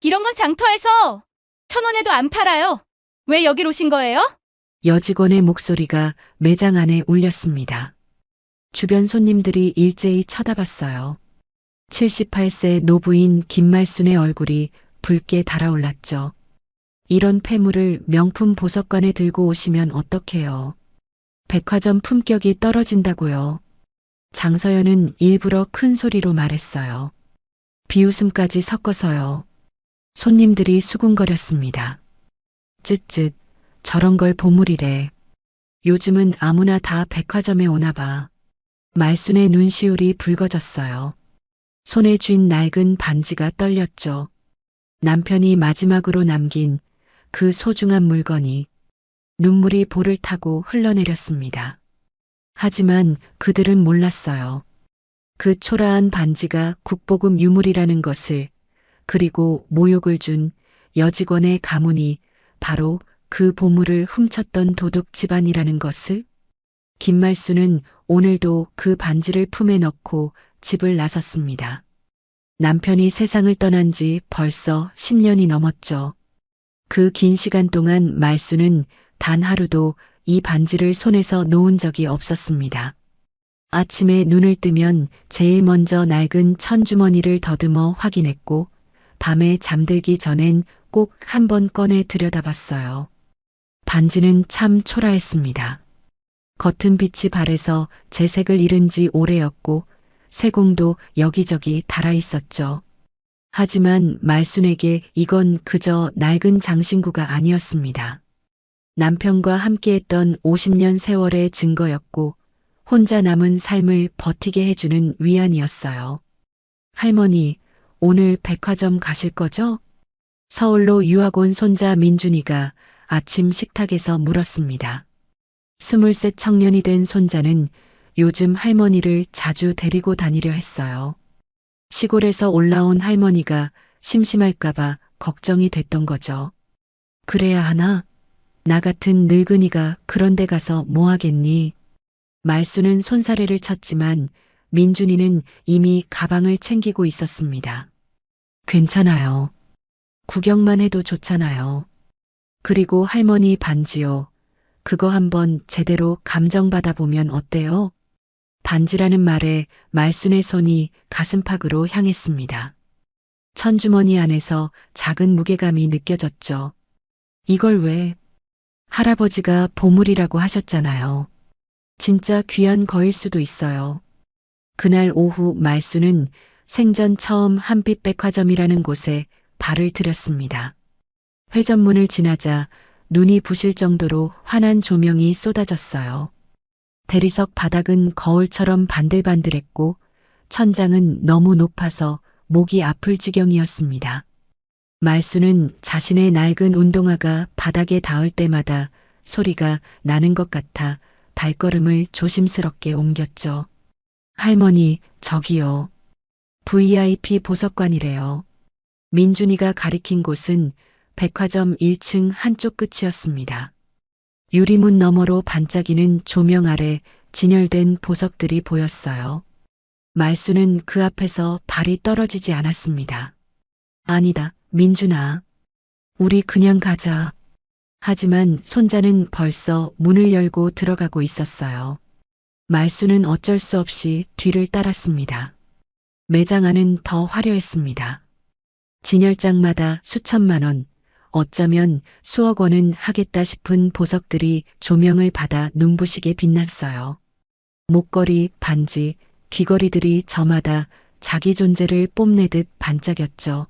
이런 건 장터에서 1,000원에도 안 팔아요. 왜 여길 오신 거예요? 여직원의 목소리가 매장 안에 울렸습니다. 주변 손님들이 일제히 쳐다봤어요. 78세 노부인 김말순의 얼굴이 붉게 달아올랐죠. 이런 폐물을 명품 보석관에 들고 오시면 어떡해요. 백화점 품격이 떨어진다고요. 장서연은 일부러 큰 소리로 말했어요. 비웃음까지 섞어서요. 손님들이 수군거렸습니다. 쯧쯧, 저런 걸 보물이래. 요즘은 아무나 다 백화점에 오나 봐. 말순의 눈시울이 붉어졌어요. 손에 쥔 낡은 반지가 떨렸죠. 남편이 마지막으로 남긴 그 소중한 물건이 눈물이 볼을 타고 흘러내렸습니다. 하지만 그들은 몰랐어요. 그 초라한 반지가 국보급 유물이라는 것을, 그리고 모욕을 준 여직원의 가문이 바로 그 보물을 훔쳤던 도둑 집안이라는 것을. 김말수는 오늘도 그 반지를 품에 넣고 집을 나섰습니다. 남편이 세상을 떠난 지 벌써 10년이 넘었죠. 그 긴 시간 동안 말수는 단 하루도 이 반지를 손에서 놓은 적이 없었습니다. 아침에 눈을 뜨면 제일 먼저 낡은 천주머니를 더듬어 확인했고, 밤에 잠들기 전엔 꼭 한 번 꺼내 들여다봤어요. 반지는 참 초라했습니다. 겉은 빛이 바래서 재색을 잃은 지 오래였고, 세공도 여기저기 달아 있었죠. 하지만 말순에게 이건 그저 낡은 장신구가 아니었습니다. 남편과 함께했던 50년 세월의 증거였고, 혼자 남은 삶을 버티게 해주는 위안이었어요. 할머니, 오늘 백화점 가실 거죠? 서울로 유학 온 손자 민준이가 아침 식탁에서 물었습니다. 23 청년이 된 손자는 요즘 할머니를 자주 데리고 다니려 했어요. 시골에서 올라온 할머니가 심심할까봐 걱정이 됐던 거죠. 그래야 하나? 나 같은 늙은이가 그런 데 가서 뭐 하겠니? 말수는 손사래를 쳤지만 민준이는 이미 가방을 챙기고 있었습니다. 괜찮아요. 구경만 해도 좋잖아요. 그리고 할머니 반지요. 그거 한번 제대로 감정받아 보면 어때요? 반지라는 말에 말순의 손이 가슴팍으로 향했습니다. 천주머니 안에서 작은 무게감이 느껴졌죠. 이걸 왜? 할아버지가 보물이라고 하셨잖아요. 진짜 귀한 거일 수도 있어요. 그날 오후 말순은 생전 처음 한빛백화점이라는 곳에 발을 들였습니다. 회전문을 지나자 눈이 부실 정도로 환한 조명이 쏟아졌어요. 대리석 바닥은 거울처럼 반들반들했고 천장은 너무 높아서 목이 아플 지경이었습니다. 말수는 자신의 낡은 운동화가 바닥에 닿을 때마다 소리가 나는 것 같아 발걸음을 조심스럽게 옮겼죠. 할머니, 저기요. VIP 보석관이래요. 민준이가 가리킨 곳은 백화점 1층 한쪽 끝이었습니다. 유리문 너머로 반짝이는 조명 아래 진열된 보석들이 보였어요. 말수는 그 앞에서 발이 떨어지지 않았습니다. 아니다, 민준아. 우리 그냥 가자. 하지만 손자는 벌써 문을 열고 들어가고 있었어요. 말수는 어쩔 수 없이 뒤를 따랐습니다. 매장 안은 더 화려했습니다. 진열장마다 수천만 원, 어쩌면 수억 원은 하겠다 싶은 보석들이 조명을 받아 눈부시게 빛났어요. 목걸이, 반지, 귀걸이들이 저마다 자기 존재를 뽐내듯 반짝였죠.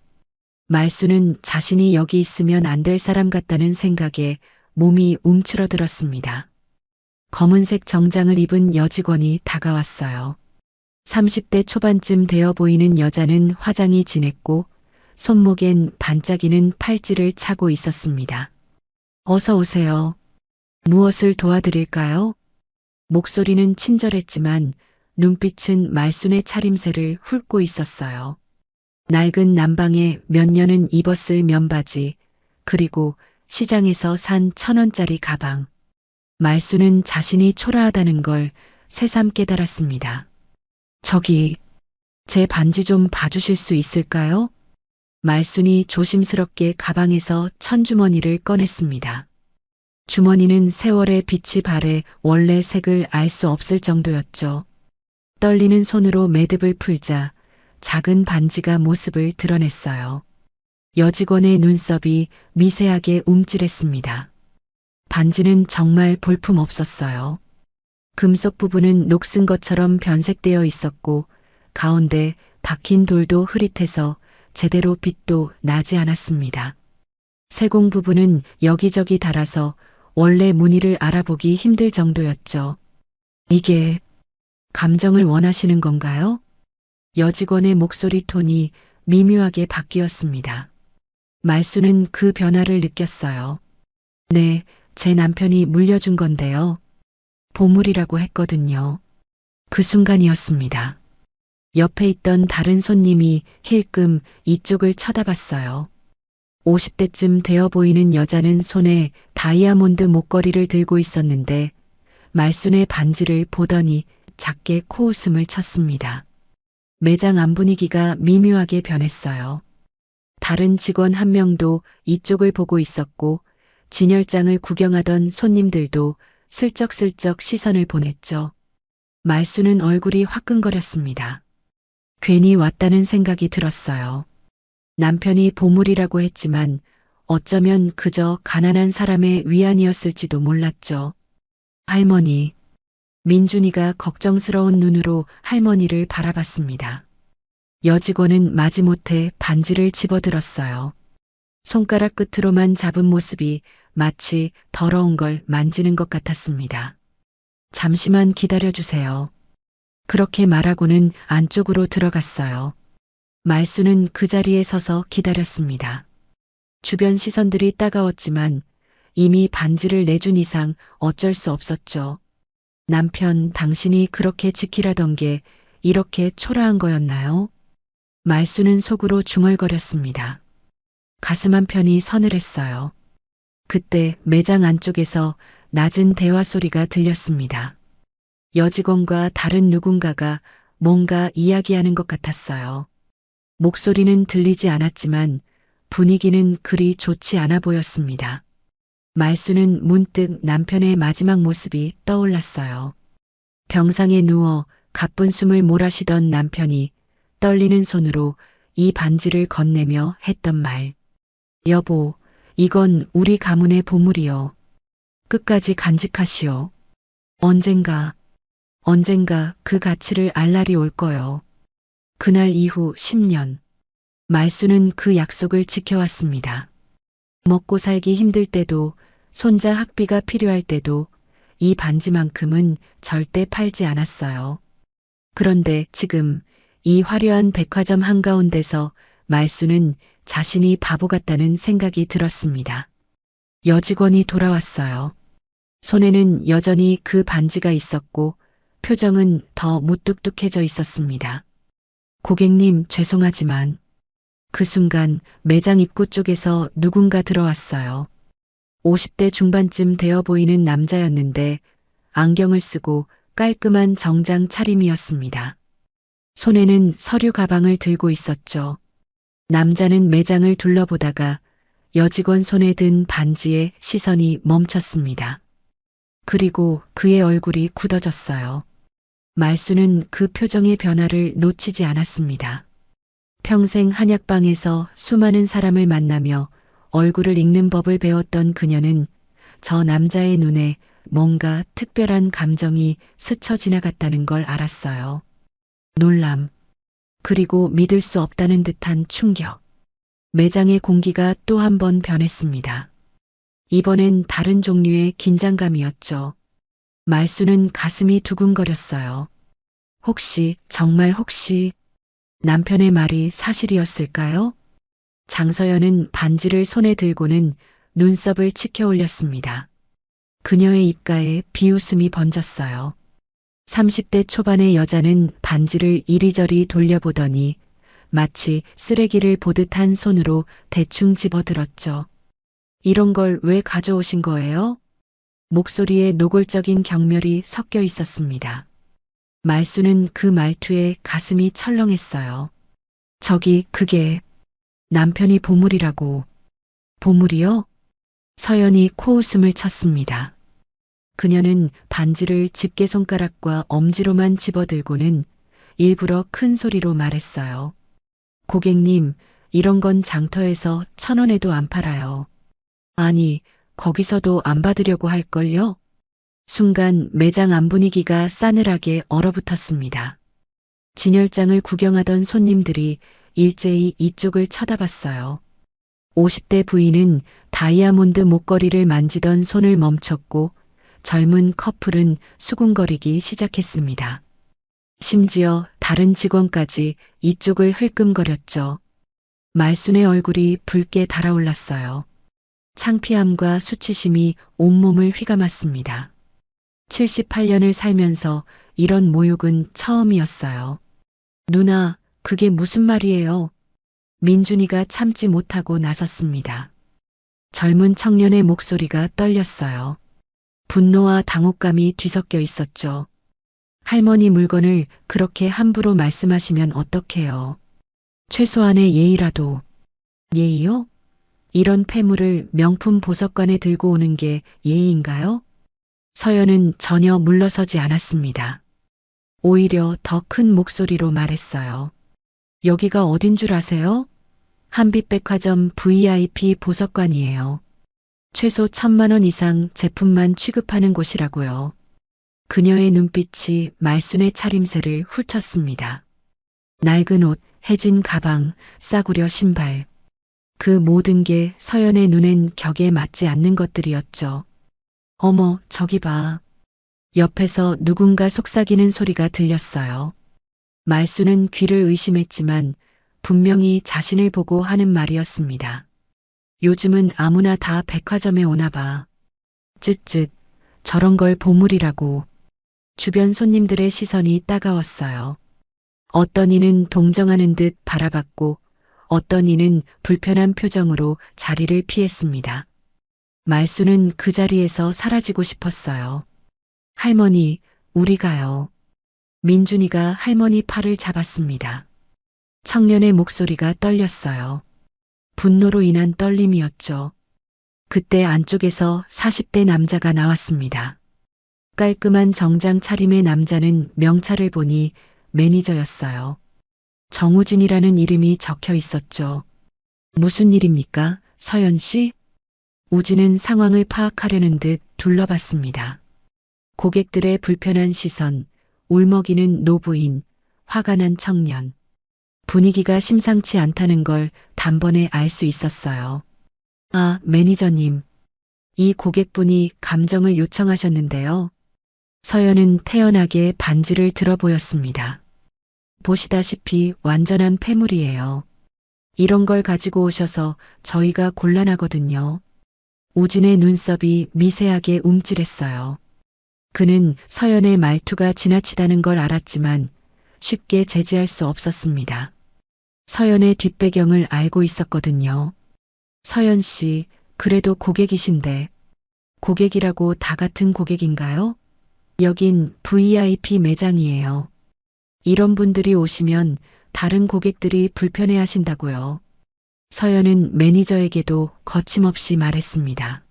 말수는 자신이 여기 있으면 안 될 사람 같다는 생각에 몸이 움츠러들었습니다. 검은색 정장을 입은 여직원이 다가왔어요. 30대 초반쯤 되어 보이는 여자는 화장이 진했고 손목엔 반짝이는 팔찌를 차고 있었습니다. 어서 오세요. 무엇을 도와드릴까요? 목소리는 친절했지만 눈빛은 말순의 차림새를 훑고 있었어요. 낡은 남방에 몇 년은 입었을 면바지, 그리고 시장에서 산 1,000원짜리 가방. 말순은 자신이 초라하다는 걸 새삼 깨달았습니다. 저기, 제 반지 좀 봐주실 수 있을까요? 말순이 조심스럽게 가방에서 천주머니를 꺼냈습니다. 주머니는 세월의 빛이 발해 원래 색을 알 수 없을 정도였죠. 떨리는 손으로 매듭을 풀자 작은 반지가 모습을 드러냈어요. 여직원의 눈썹이 미세하게 움찔했습니다. 반지는 정말 볼품 없었어요. 금속 부분은 녹슨 것처럼 변색되어 있었고 가운데 박힌 돌도 흐릿해서 제대로 빛도 나지 않았습니다. 세공 부분은 여기저기 닳아서 원래 무늬를 알아보기 힘들 정도였죠. 이게 감정을 원하시는 건가요? 여직원의 목소리 톤이 미묘하게 바뀌었습니다. 말수는 그 변화를 느꼈어요. 네, 제 남편이 물려준 건데요. 보물이라고 했거든요. 그 순간이었습니다. 옆에 있던 다른 손님이 힐끔 이쪽을 쳐다봤어요. 50대쯤 되어 보이는 여자는 손에 다이아몬드 목걸이를 들고 있었는데 말순의 반지를 보더니 작게 코웃음을 쳤습니다. 매장 안 분위기가 미묘하게 변했어요. 다른 직원 한 명도 이쪽을 보고 있었고 진열장을 구경하던 손님들도 슬쩍슬쩍 시선을 보냈죠. 말수는 얼굴이 화끈거렸습니다. 괜히 왔다는 생각이 들었어요. 남편이 보물이라고 했지만 어쩌면 그저 가난한 사람의 위안이었을지도 몰랐죠. 할머니. 민준이가 걱정스러운 눈으로 할머니를 바라봤습니다. 여직원은 마지못해 반지를 집어들었어요. 손가락 끝으로만 잡은 모습이 마치 더러운 걸 만지는 것 같았습니다. 잠시만 기다려주세요. 그렇게 말하고는 안쪽으로 들어갔어요. 말수는 그 자리에 서서 기다렸습니다. 주변 시선들이 따가웠지만 이미 반지를 내준 이상 어쩔 수 없었죠. 남편, 당신이 그렇게 지키라던 게 이렇게 초라한 거였나요? 말수는 속으로 중얼거렸습니다. 가슴 한편이 서늘했어요. 그때 매장 안쪽에서 낮은 대화 소리가 들렸습니다. 여직원과 다른 누군가가 뭔가 이야기하는 것 같았어요. 목소리는 들리지 않았지만 분위기는 그리 좋지 않아 보였습니다. 말수는 문득 남편의 마지막 모습이 떠올랐어요. 병상에 누워 가쁜 숨을 몰아쉬던 남편이 떨리는 손으로 이 반지를 건네며 했던 말. 여보, 이건 우리 가문의 보물이요. 끝까지 간직하시오. 언젠가 그 가치를 알 날이 올 거요. 그날 이후 10년. 말수는 그 약속을 지켜왔습니다. 먹고 살기 힘들 때도 손자 학비가 필요할 때도 이 반지만큼은 절대 팔지 않았어요. 그런데 지금 이 화려한 백화점 한가운데서 말수는 자신이 바보 같다는 생각이 들었습니다. 여직원이 돌아왔어요. 손에는 여전히 그 반지가 있었고 표정은 더 무뚝뚝해져 있었습니다. 고객님, 죄송하지만 그 순간 매장 입구 쪽에서 누군가 들어왔어요. 50대 중반쯤 되어 보이는 남자였는데 안경을 쓰고 깔끔한 정장 차림이었습니다. 손에는 서류 가방을 들고 있었죠. 남자는 매장을 둘러보다가 여직원 손에 든 반지에 시선이 멈췄습니다. 그리고 그의 얼굴이 굳어졌어요. 말수는 그 표정의 변화를 놓치지 않았습니다. 평생 한약방에서 수많은 사람을 만나며 얼굴을 읽는 법을 배웠던 그녀는 저 남자의 눈에 뭔가 특별한 감정이 스쳐 지나갔다는 걸 알았어요. 놀람, 그리고 믿을 수 없다는 듯한 충격. 매장의 공기가 또 한 번 변했습니다. 이번엔 다른 종류의 긴장감이었죠. 말수는 가슴이 두근거렸어요. 정말 혹시 남편의 말이 사실이었을까요? 장서연은 반지를 손에 들고는 눈썹을 치켜 올렸습니다. 그녀의 입가에 비웃음이 번졌어요. 30대 초반의 여자는 반지를 이리저리 돌려보더니 마치 쓰레기를 보듯한 손으로 대충 집어들었죠. 이런 걸 왜 가져오신 거예요? 목소리에 노골적인 경멸이 섞여 있었습니다. 말수는 그 말투에 가슴이 철렁했어요. 그게 남편이 보물이라고. 보물이요? 서연이 코웃음을 쳤습니다. 그녀는 반지를 집게손가락과 엄지로만 집어들고는 일부러 큰 소리로 말했어요. 고객님, 이런 건 장터에서 1,000원에도 안 팔아요. 아니, 거기서도 안 받으려고 할걸요? 순간 매장 안 분위기가 싸늘하게 얼어붙었습니다. 진열장을 구경하던 손님들이 일제히 이쪽을 쳐다봤어요. 50대 부인은 다이아몬드 목걸이를 만지던 손을 멈췄고 젊은 커플은 수군거리기 시작했습니다. 심지어 다른 직원까지 이쪽을 흘끔거렸죠. 말순의 얼굴이 붉게 달아올랐어요. 창피함과 수치심이 온몸을 휘감았습니다. 78년을 살면서 이런 모욕은 처음이었어요. 누나, 그게 무슨 말이에요? 민준이가 참지 못하고 나섰습니다. 젊은 청년의 목소리가 떨렸어요. 분노와 당혹감이 뒤섞여 있었죠. 할머니 물건을 그렇게 함부로 말씀하시면 어떡해요. 최소한의 예의라도. 예의요? 이런 폐물을 명품 보석관에 들고 오는 게 예의인가요? 서연은 전혀 물러서지 않았습니다. 오히려 더 큰 목소리로 말했어요. 여기가 어딘 줄 아세요? 한빛백화점 VIP 보석관이에요. 최소 1,000만 원 이상 제품만 취급하는 곳이라고요. 그녀의 눈빛이 말순의 차림새를 훑었습니다. 낡은 옷, 해진 가방, 싸구려 신발. 그 모든 게 서연의 눈엔 격에 맞지 않는 것들이었죠. 어머, 저기 봐. 옆에서 누군가 속삭이는 소리가 들렸어요. 말순은 귀를 의심했지만 분명히 자신을 보고 하는 말이었습니다. 요즘은 아무나 다 백화점에 오나 봐. 쯧쯧, 저런 걸 보물이라고. 주변 손님들의 시선이 따가웠어요. 어떤 이는 동정하는 듯 바라봤고 어떤 이는 불편한 표정으로 자리를 피했습니다. 말순은 그 자리에서 사라지고 싶었어요. 할머니, 우리 가요. 민준이가 할머니 팔을 잡았습니다. 청년의 목소리가 떨렸어요. 분노로 인한 떨림이었죠. 그때 안쪽에서 40대 남자가 나왔습니다. 깔끔한 정장 차림의 남자는 명찰을 보니 매니저였어요. 정우진이라는 이름이 적혀 있었죠. 무슨 일입니까, 서연 씨? 우진은 상황을 파악하려는 듯 둘러봤습니다. 고객들의 불편한 시선, 울먹이는 노부인, 화가 난 청년. 분위기가 심상치 않다는 걸 단번에 알 수 있었어요. 아, 매니저님. 이 고객분이 감정을 요청하셨는데요. 서연은 태연하게 반지를 들어 보였습니다. 보시다시피 완전한 폐물이에요. 이런 걸 가지고 오셔서 저희가 곤란하거든요. 우진의 눈썹이 미세하게 움찔했어요. 그는 서연의 말투가 지나치다는 걸 알았지만 쉽게 제지할 수 없었습니다. 서연의 뒷배경을 알고 있었거든요. 서연 씨, 그래도 고객이신데. 고객이라고 다 같은 고객인가요? 여긴 VIP 매장이에요. 이런 분들이 오시면 다른 고객들이 불편해 하신다고요. 서연은 매니저에게도 거침없이 말했습니다.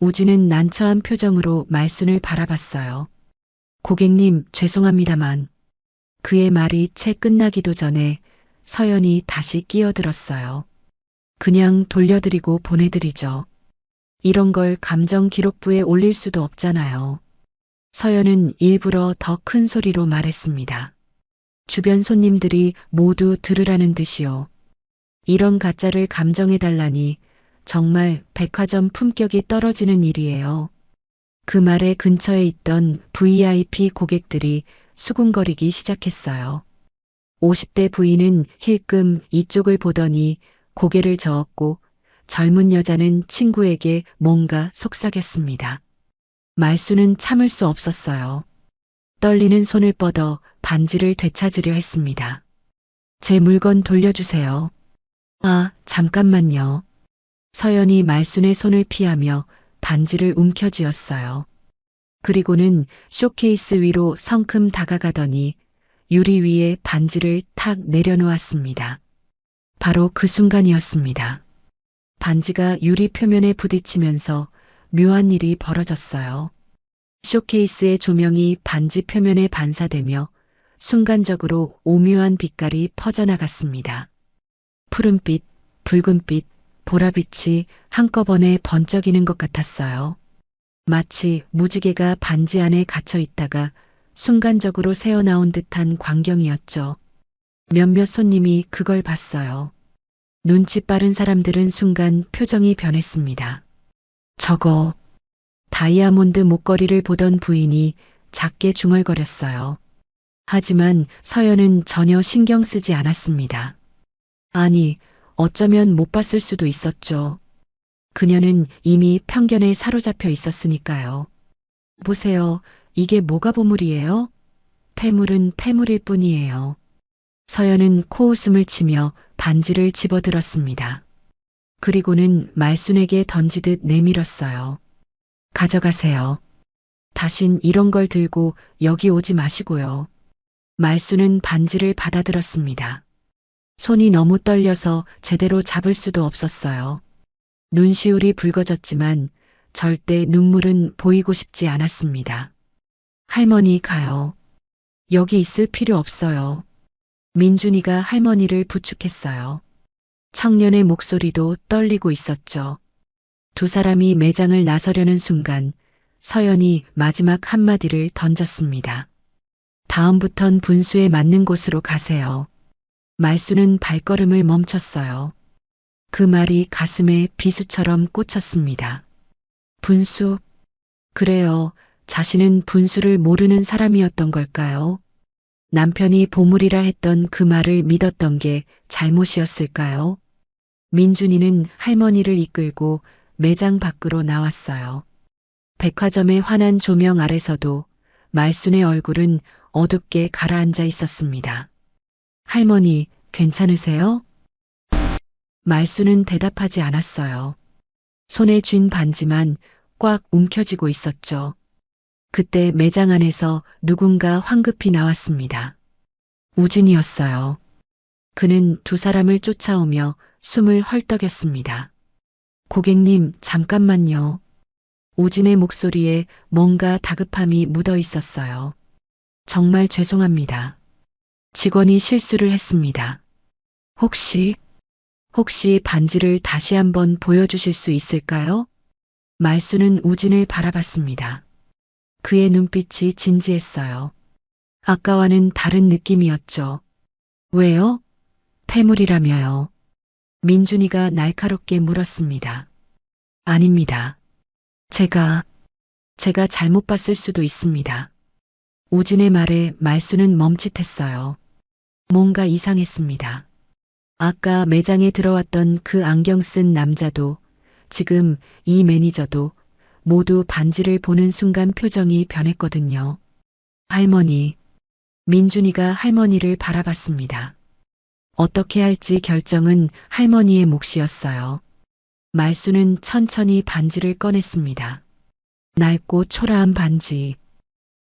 우진은 난처한 표정으로 말순을 바라봤어요. 고객님, 죄송합니다만. 그의 말이 채 끝나기도 전에 서연이 다시 끼어들었어요. 그냥 돌려드리고 보내드리죠. 이런 걸 감정 기록부에 올릴 수도 없잖아요. 서연은 일부러 더 큰 소리로 말했습니다. 주변 손님들이 모두 들으라는 듯이요. 이런 가짜를 감정해달라니 정말 백화점 품격이 떨어지는 일이에요. 그 말에 근처에 있던 VIP 고객들이 수군거리기 시작했어요. 50대 부인은 힐끔 이쪽을 보더니 고개를 저었고 젊은 여자는 친구에게 뭔가 속삭였습니다. 말수는 참을 수 없었어요. 떨리는 손을 뻗어 반지를 되찾으려 했습니다. 제 물건 돌려주세요. 아, 잠깐만요. 서연이 말순의 손을 피하며 반지를 움켜쥐었어요. 그리고는 쇼케이스 위로 성큼 다가가더니 유리 위에 반지를 탁 내려놓았습니다. 바로 그 순간이었습니다. 반지가 유리 표면에 부딪히면서 묘한 일이 벌어졌어요. 쇼케이스의 조명이 반지 표면에 반사되며 순간적으로 오묘한 빛깔이 퍼져나갔습니다. 푸른빛, 붉은빛, 보라빛이 한꺼번에 번쩍이는 것 같았어요. 마치 무지개가 반지 안에 갇혀 있다가 순간적으로 새어나온 듯한 광경이었죠. 몇몇 손님이 그걸 봤어요. 눈치 빠른 사람들은 순간 표정이 변했습니다. 저거, 다이아몬드 목걸이를 보던 부인이 작게 중얼거렸어요. 하지만 서연은 전혀 신경 쓰지 않았습니다. 아니, 어쩌면 못 봤을 수도 있었죠. 그녀는 이미 편견에 사로잡혀 있었으니까요. 보세요. 이게 뭐가 보물이에요? 폐물은 폐물일 뿐이에요. 서연은 코웃음을 치며 반지를 집어들었습니다. 그리고는 말순에게 던지듯 내밀었어요. 가져가세요. 다신 이런 걸 들고 여기 오지 마시고요. 말순은 반지를 받아들었습니다. 손이 너무 떨려서 제대로 잡을 수도 없었어요. 눈시울이 붉어졌지만 절대 눈물은 보이고 싶지 않았습니다. 할머니 가요. 여기 있을 필요 없어요. 민준이가 할머니를 부축했어요. 청년의 목소리도 떨리고 있었죠. 두 사람이 매장을 나서려는 순간 서연이 마지막 한마디를 던졌습니다. 다음부턴 분수에 맞는 곳으로 가세요. 말수는 발걸음을 멈췄어요. 그 말이 가슴에 비수처럼 꽂혔습니다. 분수? 그래요. 자신은 분수를 모르는 사람이었던 걸까요? 남편이 보물이라 했던 그 말을 믿었던 게 잘못이었을까요? 민준이는 할머니를 이끌고 매장 밖으로 나왔어요. 백화점의 환한 조명 아래서도 말순의 얼굴은 어둡게 가라앉아 있었습니다. 할머니, 괜찮으세요? 말순은 대답하지 않았어요. 손에 쥔 반지만 꽉 움켜쥐고 있었죠. 그때 매장 안에서 누군가 황급히 나왔습니다. 우진이었어요. 그는 두 사람을 쫓아오며 숨을 헐떡였습니다. 고객님, 잠깐만요. 우진의 목소리에 뭔가 다급함이 묻어 있었어요. 정말 죄송합니다. 직원이 실수를 했습니다. 혹시 반지를 다시 한번 보여주실 수 있을까요? 말수는 우진을 바라봤습니다. 그의 눈빛이 진지했어요. 아까와는 다른 느낌이었죠. 왜요? 폐물이라며요. 민준이가 날카롭게 물었습니다. 아닙니다. 제가 잘못 봤을 수도 있습니다. 우진의 말에 말수는 멈칫했어요. 뭔가 이상했습니다. 아까 매장에 들어왔던 그 안경 쓴 남자도 지금 이 매니저도 모두 반지를 보는 순간 표정이 변했거든요. 할머니, 민준이가 할머니를 바라봤습니다. 어떻게 할지 결정은 할머니의 몫이었어요. 말수는 천천히 반지를 꺼냈습니다. 낡고 초라한 반지.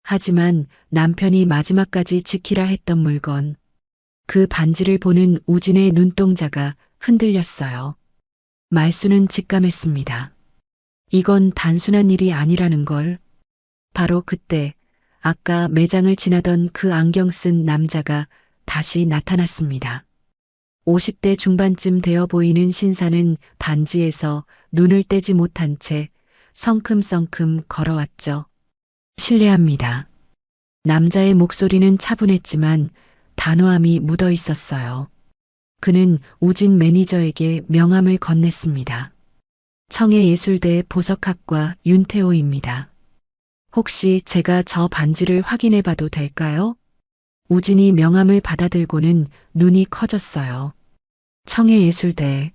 하지만 남편이 마지막까지 지키라 했던 물건. 그 반지를 보는 우진의 눈동자가 흔들렸어요. 말수는 직감했습니다. 이건 단순한 일이 아니라는 걸. 바로 그때 아까 매장을 지나던 그 안경 쓴 남자가 다시 나타났습니다. 50대 중반쯤 되어 보이는 신사는 반지에서 눈을 떼지 못한 채 성큼성큼 걸어왔죠. 실례합니다. 남자의 목소리는 차분했지만 단호함이 묻어 있었어요. 그는 우진 매니저에게 명함을 건넸습니다. 청해예술대 보석학과 윤태호입니다. 혹시 제가 저 반지를 확인해 봐도 될까요? 우진이 명함을 받아들고는 눈이 커졌어요. 청해예술대,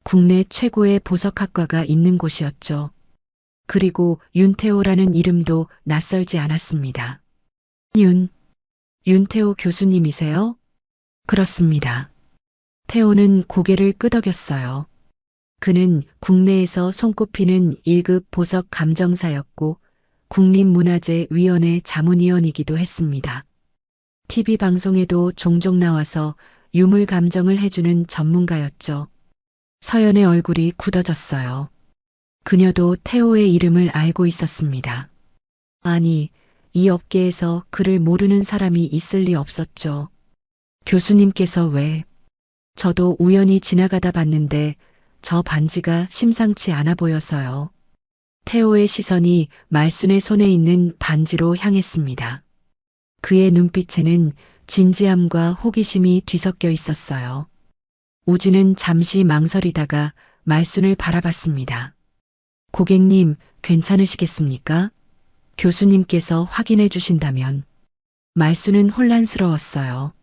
국내 최고의 보석학과가 있는 곳이었죠. 그리고 윤태호라는 이름도 낯설지 않았습니다. 윤태호 교수님이세요? 그렇습니다. 태호는 고개를 끄덕였어요. 그는 국내에서 손꼽히는 1급 보석 감정사였고 국립문화재위원회 자문위원이기도 했습니다. TV 방송에도 종종 나와서 유물 감정을 해주는 전문가였죠. 서연의 얼굴이 굳어졌어요. 그녀도 태호의 이름을 알고 있었습니다. 아니, 이 업계에서 그를 모르는 사람이 있을 리 없었죠. 교수님께서 왜? 저도 우연히 지나가다 봤는데 저 반지가 심상치 않아 보여서요. 태호의 시선이 말순의 손에 있는 반지로 향했습니다. 그의 눈빛에는 진지함과 호기심이 뒤섞여 있었어요. 우진은 잠시 망설이다가 말순을 바라봤습니다. 고객님, 괜찮으시겠습니까? 교수님께서 확인해 주신다면. 말순은 혼란스러웠어요.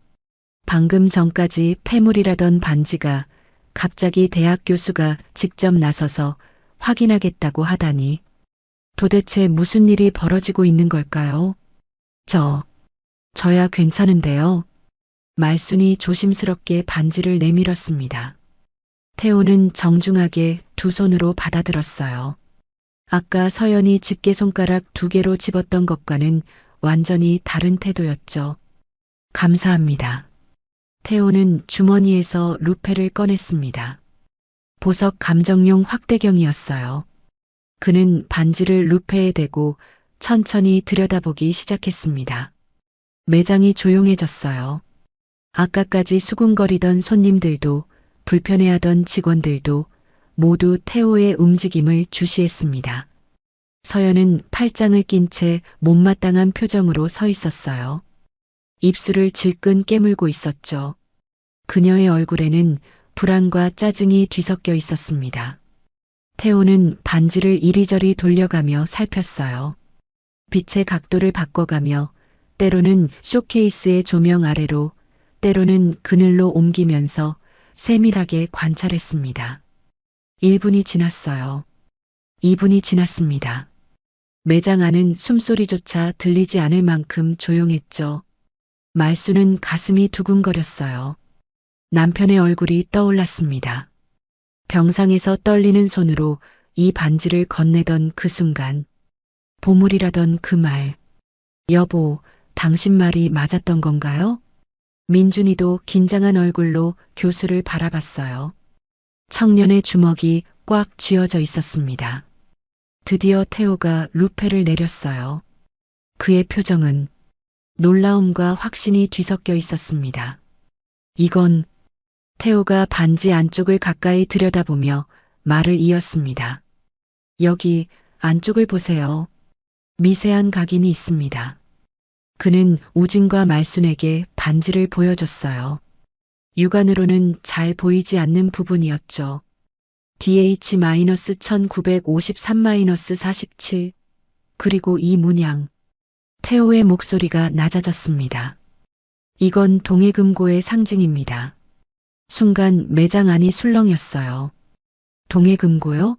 방금 전까지 폐물이라던 반지가 갑자기 대학 교수가 직접 나서서 확인하겠다고 하다니. 도대체 무슨 일이 벌어지고 있는 걸까요? 저야 괜찮은데요. 말순이 조심스럽게 반지를 내밀었습니다. 태호는 정중하게 두 손으로 받아들었어요. 아까 서연이 집게손가락 2개로 집었던 것과는 완전히 다른 태도였죠. 감사합니다. 태호는 주머니에서 루페를 꺼냈습니다. 보석 감정용 확대경이었어요. 그는 반지를 루페에 대고 천천히 들여다보기 시작했습니다. 매장이 조용해졌어요. 아까까지 수군거리던 손님들도 불편해하던 직원들도 모두 태호의 움직임을 주시했습니다. 서연은 팔짱을 낀 채 못마땅한 표정으로 서 있었어요. 입술을 질끈 깨물고 있었죠. 그녀의 얼굴에는 불안과 짜증이 뒤섞여 있었습니다. 태호는 반지를 이리저리 돌려가며 살폈어요. 빛의 각도를 바꿔가며 때로는 쇼케이스의 조명 아래로 때로는 그늘로 옮기면서 세밀하게 관찰했습니다. 1분이 지났어요. 2분이 지났습니다. 매장 안은 숨소리조차 들리지 않을 만큼 조용했죠. 말순은 가슴이 두근거렸어요. 남편의 얼굴이 떠올랐습니다. 병상에서 떨리는 손으로 이 반지를 건네던 그 순간, 보물이라던 그 말, 여보, 당신 말이 맞았던 건가요? 민준이도 긴장한 얼굴로 교수를 바라봤어요. 청년의 주먹이 꽉 쥐어져 있었습니다. 드디어 태호가 루페를 내렸어요. 그의 표정은 놀라움과 확신이 뒤섞여 있었습니다. 이건 태호가 반지 안쪽을 가까이 들여다보며 말을 이었습니다. 여기 안쪽을 보세요. 미세한 각인이 있습니다. 그는 우진과 말순에게 반지를 보여줬어요. 육안으로는 잘 보이지 않는 부분이었죠. DH-1953-47 그리고 이 문양. 태호의 목소리가 낮아졌습니다. 이건 동해금고의 상징입니다. 순간 매장 안이 술렁였어요. 동해금고요?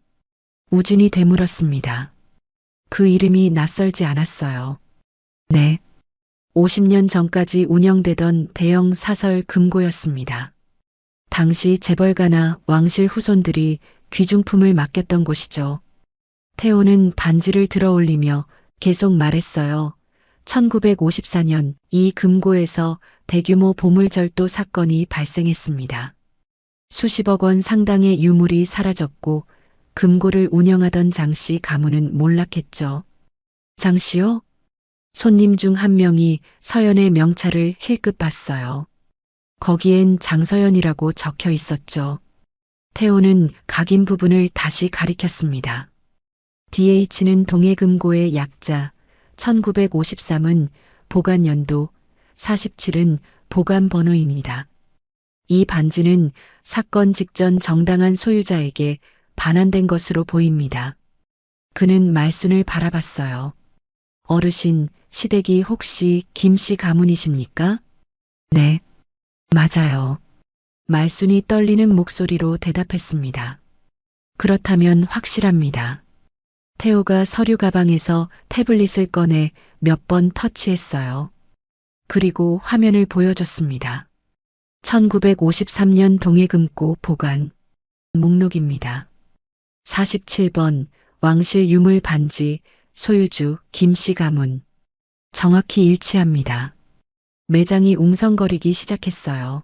우진이 되물었습니다. 그 이름이 낯설지 않았어요. 네. 50년 전까지 운영되던 대형 사설 금고였습니다. 당시 재벌가나 왕실 후손들이 귀중품을 맡겼던 곳이죠. 태호는 반지를 들어 올리며 계속 말했어요. 1954년 이 금고에서 대규모 보물절도 사건이 발생했습니다. 수십억 원 상당의 유물이 사라졌고 금고를 운영하던 장씨 가문은 몰락했죠. 장씨요? 손님 중 한 명이 서연의 명찰을 힐끗 봤어요. 거기엔 장서연이라고 적혀 있었죠. 태호는 각인 부분을 다시 가리켰습니다. DH는 동해금고의 약자, 1953은 보관연도, 47은 보관번호입니다. 이 반지는 사건 직전 정당한 소유자에게 반환된 것으로 보입니다. 그는 말순을 바라봤어요. 어르신, 시댁이 혹시 김씨 가문이십니까? 네, 맞아요. 말순이 떨리는 목소리로 대답했습니다. 그렇다면 확실합니다. 태호가 서류 가방에서 태블릿을 꺼내 몇 번 터치했어요. 그리고 화면을 보여줬습니다. 1953년 동해금고 보관 목록입니다. 47번 왕실 유물 반지 소유주 김씨 가문. 정확히 일치합니다. 매장이 웅성거리기 시작했어요.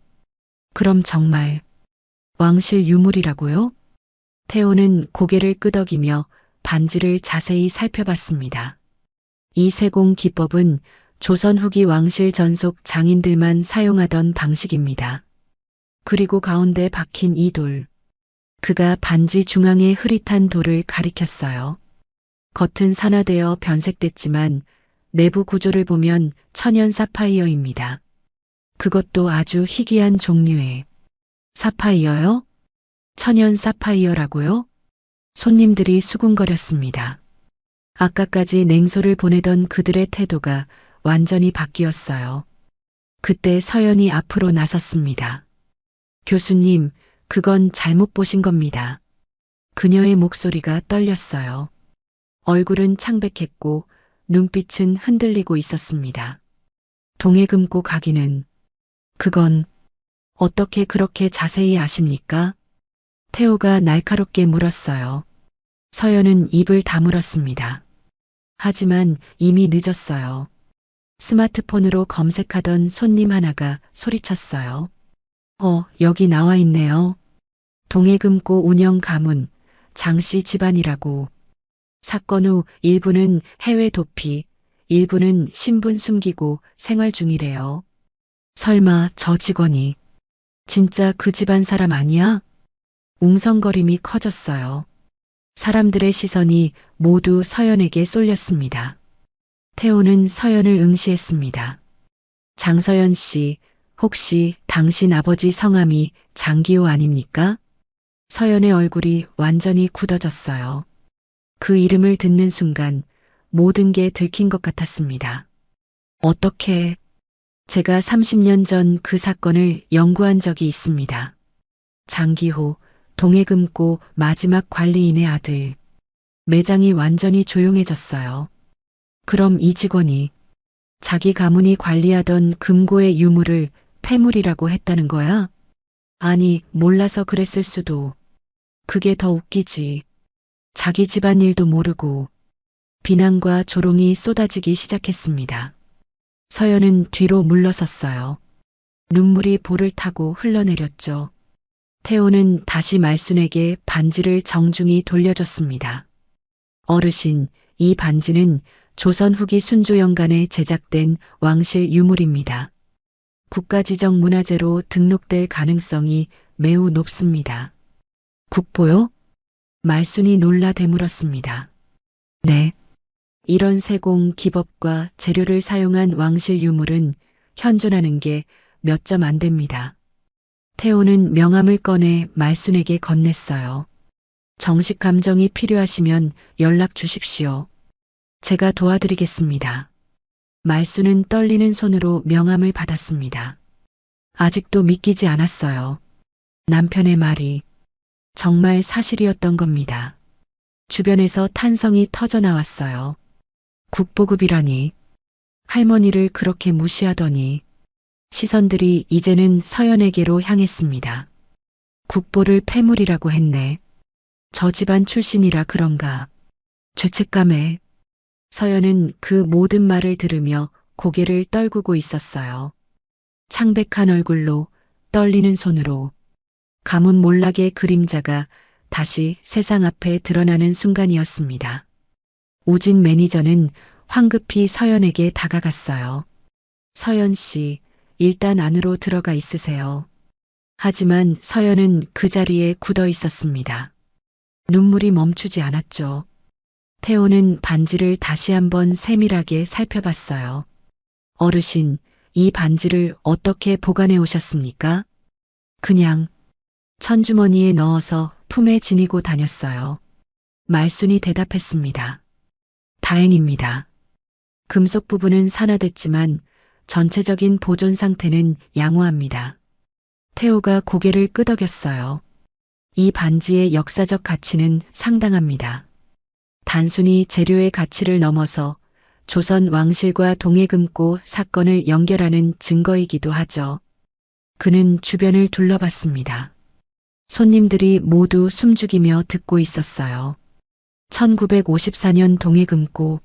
그럼 정말 왕실 유물이라고요? 태호는 고개를 끄덕이며 반지를 자세히 살펴봤습니다. 이 세공 기법은 조선 후기 왕실 전속 장인들만 사용하던 방식입니다. 그리고 가운데 박힌 이 돌. 그가 반지 중앙의 흐릿한 돌을 가리켰어요. 겉은 산화되어 변색됐지만 내부 구조를 보면 천연 사파이어입니다. 그것도 아주 희귀한 종류의 사파이어요? 천연 사파이어라고요? 손님들이 수군거렸습니다. 아까까지 냉소를 보내던 그들의 태도가 완전히 바뀌었어요. 그때 서연이 앞으로 나섰습니다. 교수님, 그건 잘못 보신 겁니다. 그녀의 목소리가 떨렸어요. 얼굴은 창백했고 눈빛은 흔들리고 있었습니다. 동해금고 가기는 그건 어떻게 그렇게 자세히 아십니까? 태호가 날카롭게 물었어요. 서연은 입을 다물었습니다. 하지만 이미 늦었어요. 스마트폰으로 검색하던 손님 하나가 소리쳤어요. 여기 나와 있네요. 동해금고 운영 가문, 장씨 집안이라고. 사건 후 일부는 해외 도피, 일부는 신분 숨기고 생활 중이래요. 설마 저 직원이 진짜 그 집안 사람 아니야? 웅성거림이 커졌어요. 사람들의 시선이 모두 서연에게 쏠렸습니다. 태호는 서연을 응시했습니다. 장서연 씨, 혹시 당신 아버지 성함이 장기호 아닙니까? 서연의 얼굴이 완전히 굳어졌어요. 그 이름을 듣는 순간 모든 게 들킨 것 같았습니다. 어떻게? 제가 30년 전 그 사건을 연구한 적이 있습니다. 장기호, 동해금고 마지막 관리인의 아들. 매장이 완전히 조용해졌어요. 그럼 이 직원이 자기 가문이 관리하던 금고의 유물을 폐물이라고 했다는 거야? 아니, 몰라서 그랬을 수도. 그게 더 웃기지. 자기 집안일도 모르고. 비난과 조롱이 쏟아지기 시작했습니다. 서연은 뒤로 물러섰어요. 눈물이 볼을 타고 흘러내렸죠. 태호는 다시 말순에게 반지를 정중히 돌려줬습니다. 어르신, 이 반지는 조선 후기 순조영간에 제작된 왕실 유물입니다. 국가지정 문화재로 등록될 가능성이 매우 높습니다. 국보요? 말순이 놀라 되물었습니다. 네. 이런 세공 기법과 재료를 사용한 왕실 유물은 현존하는 게 몇 점 안 됩니다. 태호는 명함을 꺼내 말순에게 건넸어요. 정식 감정이 필요하시면 연락 주십시오. 제가 도와드리겠습니다. 말순은 떨리는 손으로 명함을 받았습니다. 아직도 믿기지 않았어요. 남편의 말이 정말 사실이었던 겁니다. 주변에서 탄성이 터져 나왔어요. 국보급이라니. 할머니를 그렇게 무시하더니. 시선들이 이제는 서연에게로 향했습니다. 국보를 폐물이라고 했네. 저 집안 출신이라 그런가. 죄책감에. 서연은 그 모든 말을 들으며 고개를 떨구고 있었어요. 창백한 얼굴로 떨리는 손으로 가문 몰락의 그림자가 다시 세상 앞에 드러나는 순간이었습니다. 우진 매니저는 황급히 서연에게 다가갔어요. 서연 씨, 일단 안으로 들어가 있으세요. 하지만 서연은 그 자리에 굳어 있었습니다. 눈물이 멈추지 않았죠. 태호는 반지를 다시 한번 세밀하게 살펴봤어요. 어르신, 이 반지를 어떻게 보관해 오셨습니까? 그냥 천주머니에 넣어서 품에 지니고 다녔어요. 말순이 대답했습니다. 다행입니다. 금속 부분은 산화됐지만 전체적인 보존 상태는 양호합니다. 태호가 고개를 끄덕였어요. 이 반지의 역사적 가치는 상당합니다. 단순히 재료의 가치를 넘어서 조선 왕실과 동해금고 사건을 연결하는 증거이기도 하죠. 그는 주변을 둘러봤습니다. 손님들이 모두 숨죽이며 듣고 있었어요. 1954년 동해금고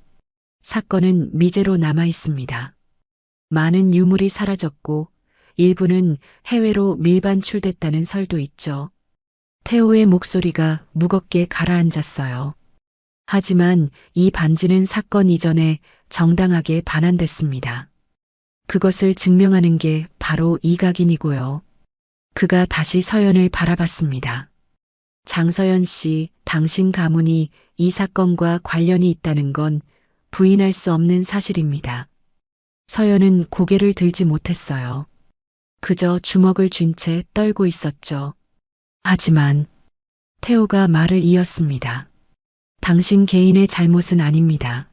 사건은 미제로 남아 있습니다. 많은 유물이 사라졌고 일부는 해외로 밀반출됐다는 설도 있죠. 태호의 목소리가 무겁게 가라앉았어요. 하지만 이 반지는 사건 이전에 정당하게 반환됐습니다. 그것을 증명하는 게 바로 이각인이고요. 그가 다시 서연을 바라봤습니다. 장서연 씨, 당신 가문이 이 사건과 관련이 있다는 건 부인할 수 없는 사실입니다. 서연은 고개를 들지 못했어요. 그저 주먹을 쥔 채 떨고 있었죠. 하지만 태호가 말을 이었습니다. 당신 개인의 잘못은 아닙니다.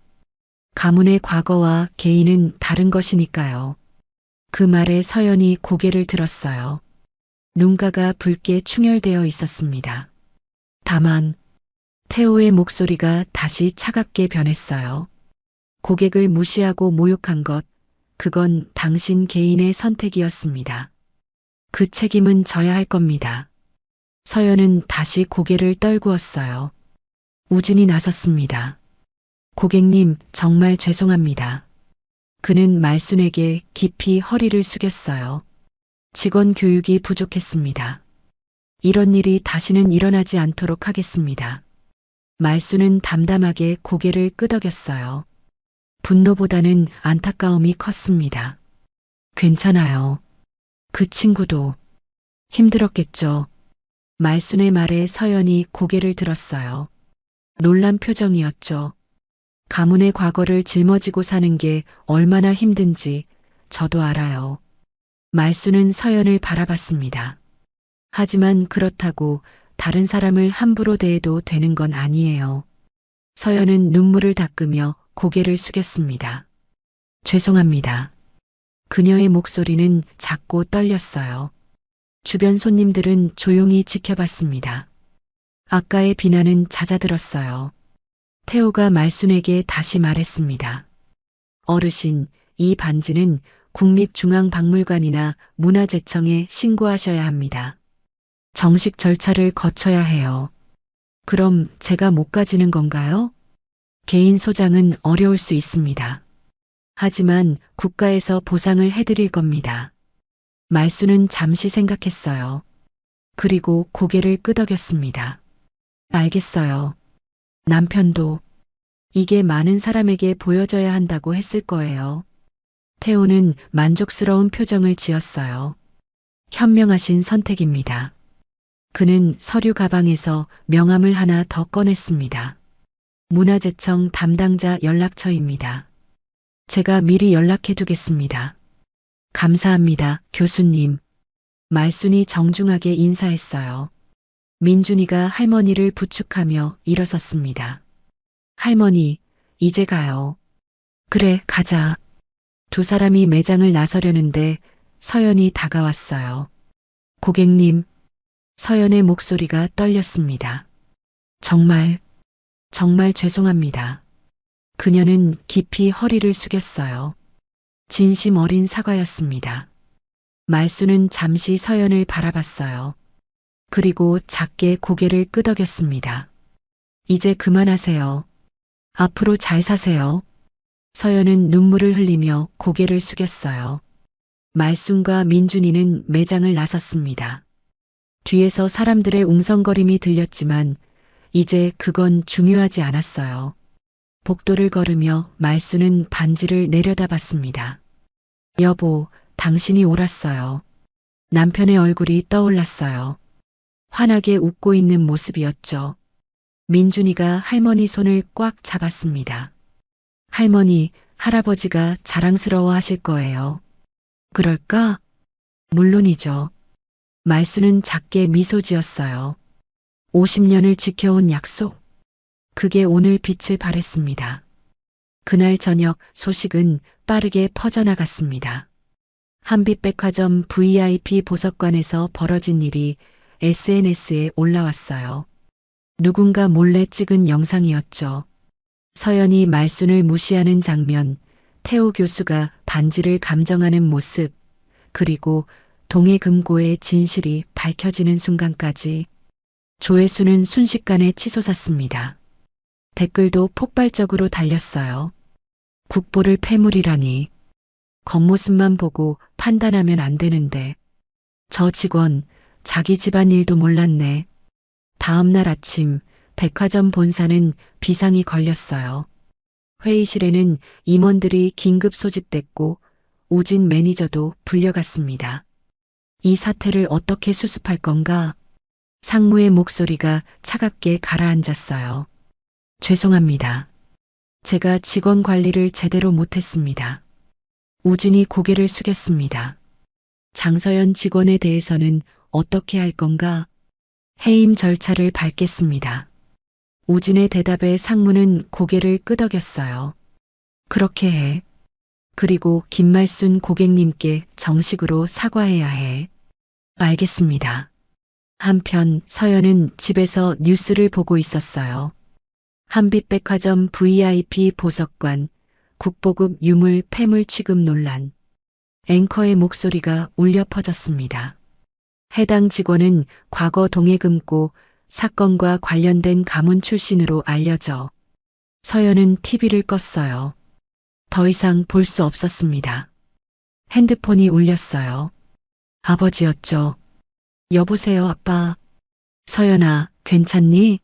가문의 과거와 개인은 다른 것이니까요. 그 말에 서연이 고개를 들었어요. 눈가가 붉게 충혈되어 있었습니다. 다만 태호의 목소리가 다시 차갑게 변했어요. 고객을 무시하고 모욕한 것, 그건 당신 개인의 선택이었습니다. 그 책임은 져야 할 겁니다. 서연은 다시 고개를 떨구었어요. 우진이 나섰습니다. 고객님, 정말 죄송합니다. 그는 말순에게 깊이 허리를 숙였어요. 직원 교육이 부족했습니다. 이런 일이 다시는 일어나지 않도록 하겠습니다. 말순은 담담하게 고개를 끄덕였어요. 분노보다는 안타까움이 컸습니다. 괜찮아요. 그 친구도 힘들었겠죠. 말순의 말에 서연이 고개를 들었어요. 놀란 표정이었죠. 가문의 과거를 짊어지고 사는 게 얼마나 힘든지 저도 알아요. 말순은 서연을 바라봤습니다. 하지만 그렇다고 다른 사람을 함부로 대해도 되는 건 아니에요. 서연은 눈물을 닦으며 고개를 숙였습니다. 죄송합니다. 그녀의 목소리는 작고 떨렸어요. 주변 손님들은 조용히 지켜봤습니다. 아까의 비난은 잦아들었어요. 태호가 말순에게 다시 말했습니다. 어르신, 이 반지는 국립중앙박물관이나 문화재청에 신고하셔야 합니다. 정식 절차를 거쳐야 해요. 그럼 제가 못 가지는 건가요? 개인 소장은 어려울 수 있습니다. 하지만 국가에서 보상을 해드릴 겁니다. 말순은 잠시 생각했어요. 그리고 고개를 끄덕였습니다. 알겠어요. 남편도 이게 많은 사람에게 보여져야 한다고 했을 거예요. 태호는 만족스러운 표정을 지었어요. 현명하신 선택입니다. 그는 서류 가방에서 명함을 하나 더 꺼냈습니다. 문화재청 담당자 연락처입니다. 제가 미리 연락해 두겠습니다. 감사합니다, 교수님. 말순이 정중하게 인사했어요. 민준이가 할머니를 부축하며 일어섰습니다. 할머니, 이제 가요. 그래, 가자. 두 사람이 매장을 나서려는데 서연이 다가왔어요. 고객님, 서연의 목소리가 떨렸습니다. 정말 죄송합니다. 그녀는 깊이 허리를 숙였어요. 진심 어린 사과였습니다. 말순은 잠시 서연을 바라봤어요. 그리고 작게 고개를 끄덕였습니다. 이제 그만하세요. 앞으로 잘 사세요. 서연은 눈물을 흘리며 고개를 숙였어요. 말순과 민준이는 매장을 나섰습니다. 뒤에서 사람들의 웅성거림이 들렸지만 이제 그건 중요하지 않았어요. 복도를 걸으며 말순은 반지를 내려다봤습니다. 여보, 당신이 옳았어요. 남편의 얼굴이 떠올랐어요. 환하게 웃고 있는 모습이었죠. 민준이가 할머니 손을 꽉 잡았습니다. 할머니, 할아버지가 자랑스러워 하실 거예요. 그럴까? 물론이죠. 말순은 작게 미소 지었어요. 50년을 지켜온 약속. 그게 오늘 빛을 발했습니다. 그날 저녁 소식은 빠르게 퍼져나갔습니다. 한빛백화점 VIP 보석관에서 벌어진 일이 SNS에 올라왔어요. 누군가 몰래 찍은 영상이었죠. 서연이 말순을 무시하는 장면, 태호 교수가 반지를 감정하는 모습, 그리고 동해금고의 진실이 밝혀지는 순간까지 조회수는 순식간에 치솟았습니다. 댓글도 폭발적으로 달렸어요. 국보를 패물이라니. 겉모습만 보고 판단하면 안 되는데. 저 직원, 자기 집안 일도 몰랐네. 다음 날 아침, 백화점 본사는 비상이 걸렸어요. 회의실에는 임원들이 긴급 소집됐고 우진 매니저도 불려갔습니다. 이 사태를 어떻게 수습할 건가? 상무의 목소리가 차갑게 가라앉았어요. 죄송합니다. 제가 직원 관리를 제대로 못했습니다. 우진이 고개를 숙였습니다. 장서연 직원에 대해서는 어떻게 할 건가? 해임 절차를 밟겠습니다. 우진의 대답에 상무는 고개를 끄덕였어요. 그렇게 해. 그리고 김말순 고객님께 정식으로 사과해야 해. 알겠습니다. 한편 서연은 집에서 뉴스를 보고 있었어요. 한빛백화점 VIP 보석관, 국보급 유물 폐물 취급 논란. 앵커의 목소리가 울려 퍼졌습니다. 해당 직원은 과거 동해금고 사건과 관련된 가문 출신으로 알려져 서연은 TV를 껐어요. 더 이상 볼 수 없었습니다. 핸드폰이 울렸어요. 아버지였죠. 여보세요, 아빠. 서연아, 괜찮니?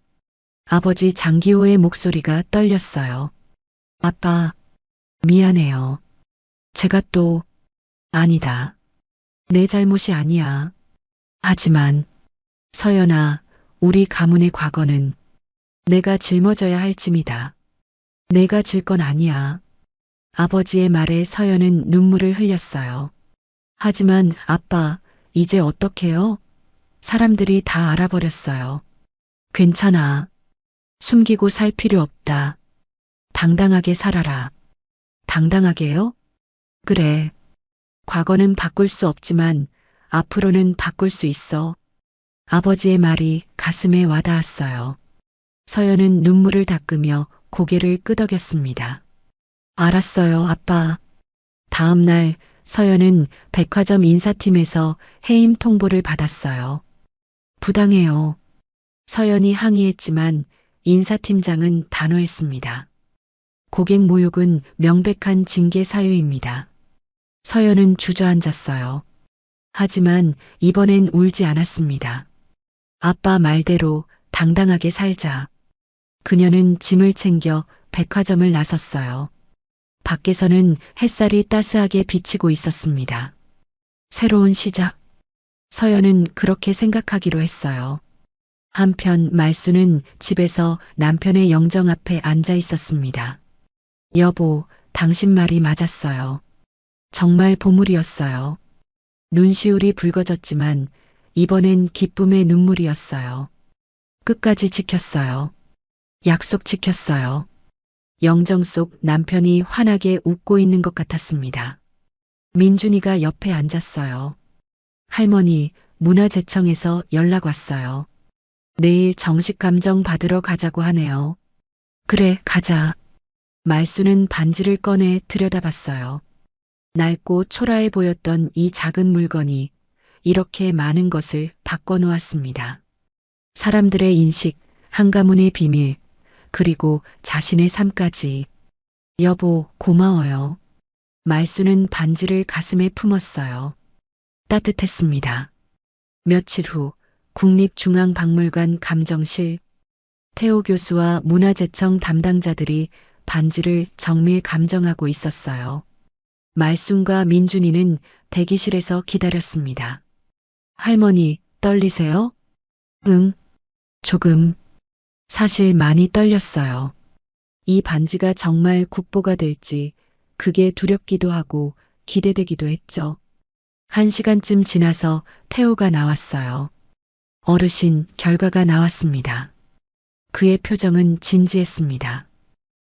아버지 장기호의 목소리가 떨렸어요. 아빠, 미안해요. 제가 또, 아니다. 내 잘못이 아니야. 하지만, 서연아, 우리 가문의 과거는 내가 짊어져야 할 짐이다. 내가 질 건 아니야. 아버지의 말에 서연은 눈물을 흘렸어요. 하지만 아빠, 이제 어떡해요? 사람들이 다 알아버렸어요. 괜찮아. 숨기고 살 필요 없다. 당당하게 살아라. 당당하게요? 그래. 과거는 바꿀 수 없지만 앞으로는 바꿀 수 있어. 아버지의 말이 가슴에 와닿았어요. 서연은 눈물을 닦으며 고개를 끄덕였습니다. 알았어요, 아빠. 다음 날 서연은 백화점 인사팀에서 해임 통보를 받았어요. 부당해요. 서연이 항의했지만 인사팀장은 단호했습니다. 고객 모욕은 명백한 징계 사유입니다. 서연은 주저앉았어요. 하지만 이번엔 울지 않았습니다. 아빠 말대로 당당하게 살자. 그녀는 짐을 챙겨 백화점을 나섰어요. 밖에서는 햇살이 따스하게 비치고 있었습니다. 새로운 시작. 서연은 그렇게 생각하기로 했어요. 한편 말수는 집에서 남편의 영정 앞에 앉아 있었습니다. 여보, 당신 말이 맞았어요. 정말 보물이었어요. 눈시울이 붉어졌지만 이번엔 기쁨의 눈물이었어요. 끝까지 지켰어요. 약속 지켰어요. 영정 속 남편이 환하게 웃고 있는 것 같았습니다. 민준이가 옆에 앉았어요. 할머니, 문화재청에서 연락 왔어요. 내일 정식 감정 받으러 가자고 하네요. 그래, 가자. 말수는 반지를 꺼내 들여다봤어요. 낡고 초라해 보였던 이 작은 물건이 이렇게 많은 것을 바꿔놓았습니다. 사람들의 인식, 한 가문의 비밀, 그리고 자신의 삶까지. 여보, 고마워요. 말수는 반지를 가슴에 품었어요. 따뜻했습니다. 며칠 후 국립중앙박물관 감정실, 태호 교수와 문화재청 담당자들이 반지를 정밀 감정하고 있었어요. 말순과 민준이는 대기실에서 기다렸습니다. 할머니, 떨리세요? 응, 조금. 사실 많이 떨렸어요. 이 반지가 정말 국보가 될지 그게 두렵기도 하고 기대되기도 했죠. 1시간쯤 지나서 태호가 나왔어요. 어르신, 결과가 나왔습니다. 그의 표정은 진지했습니다.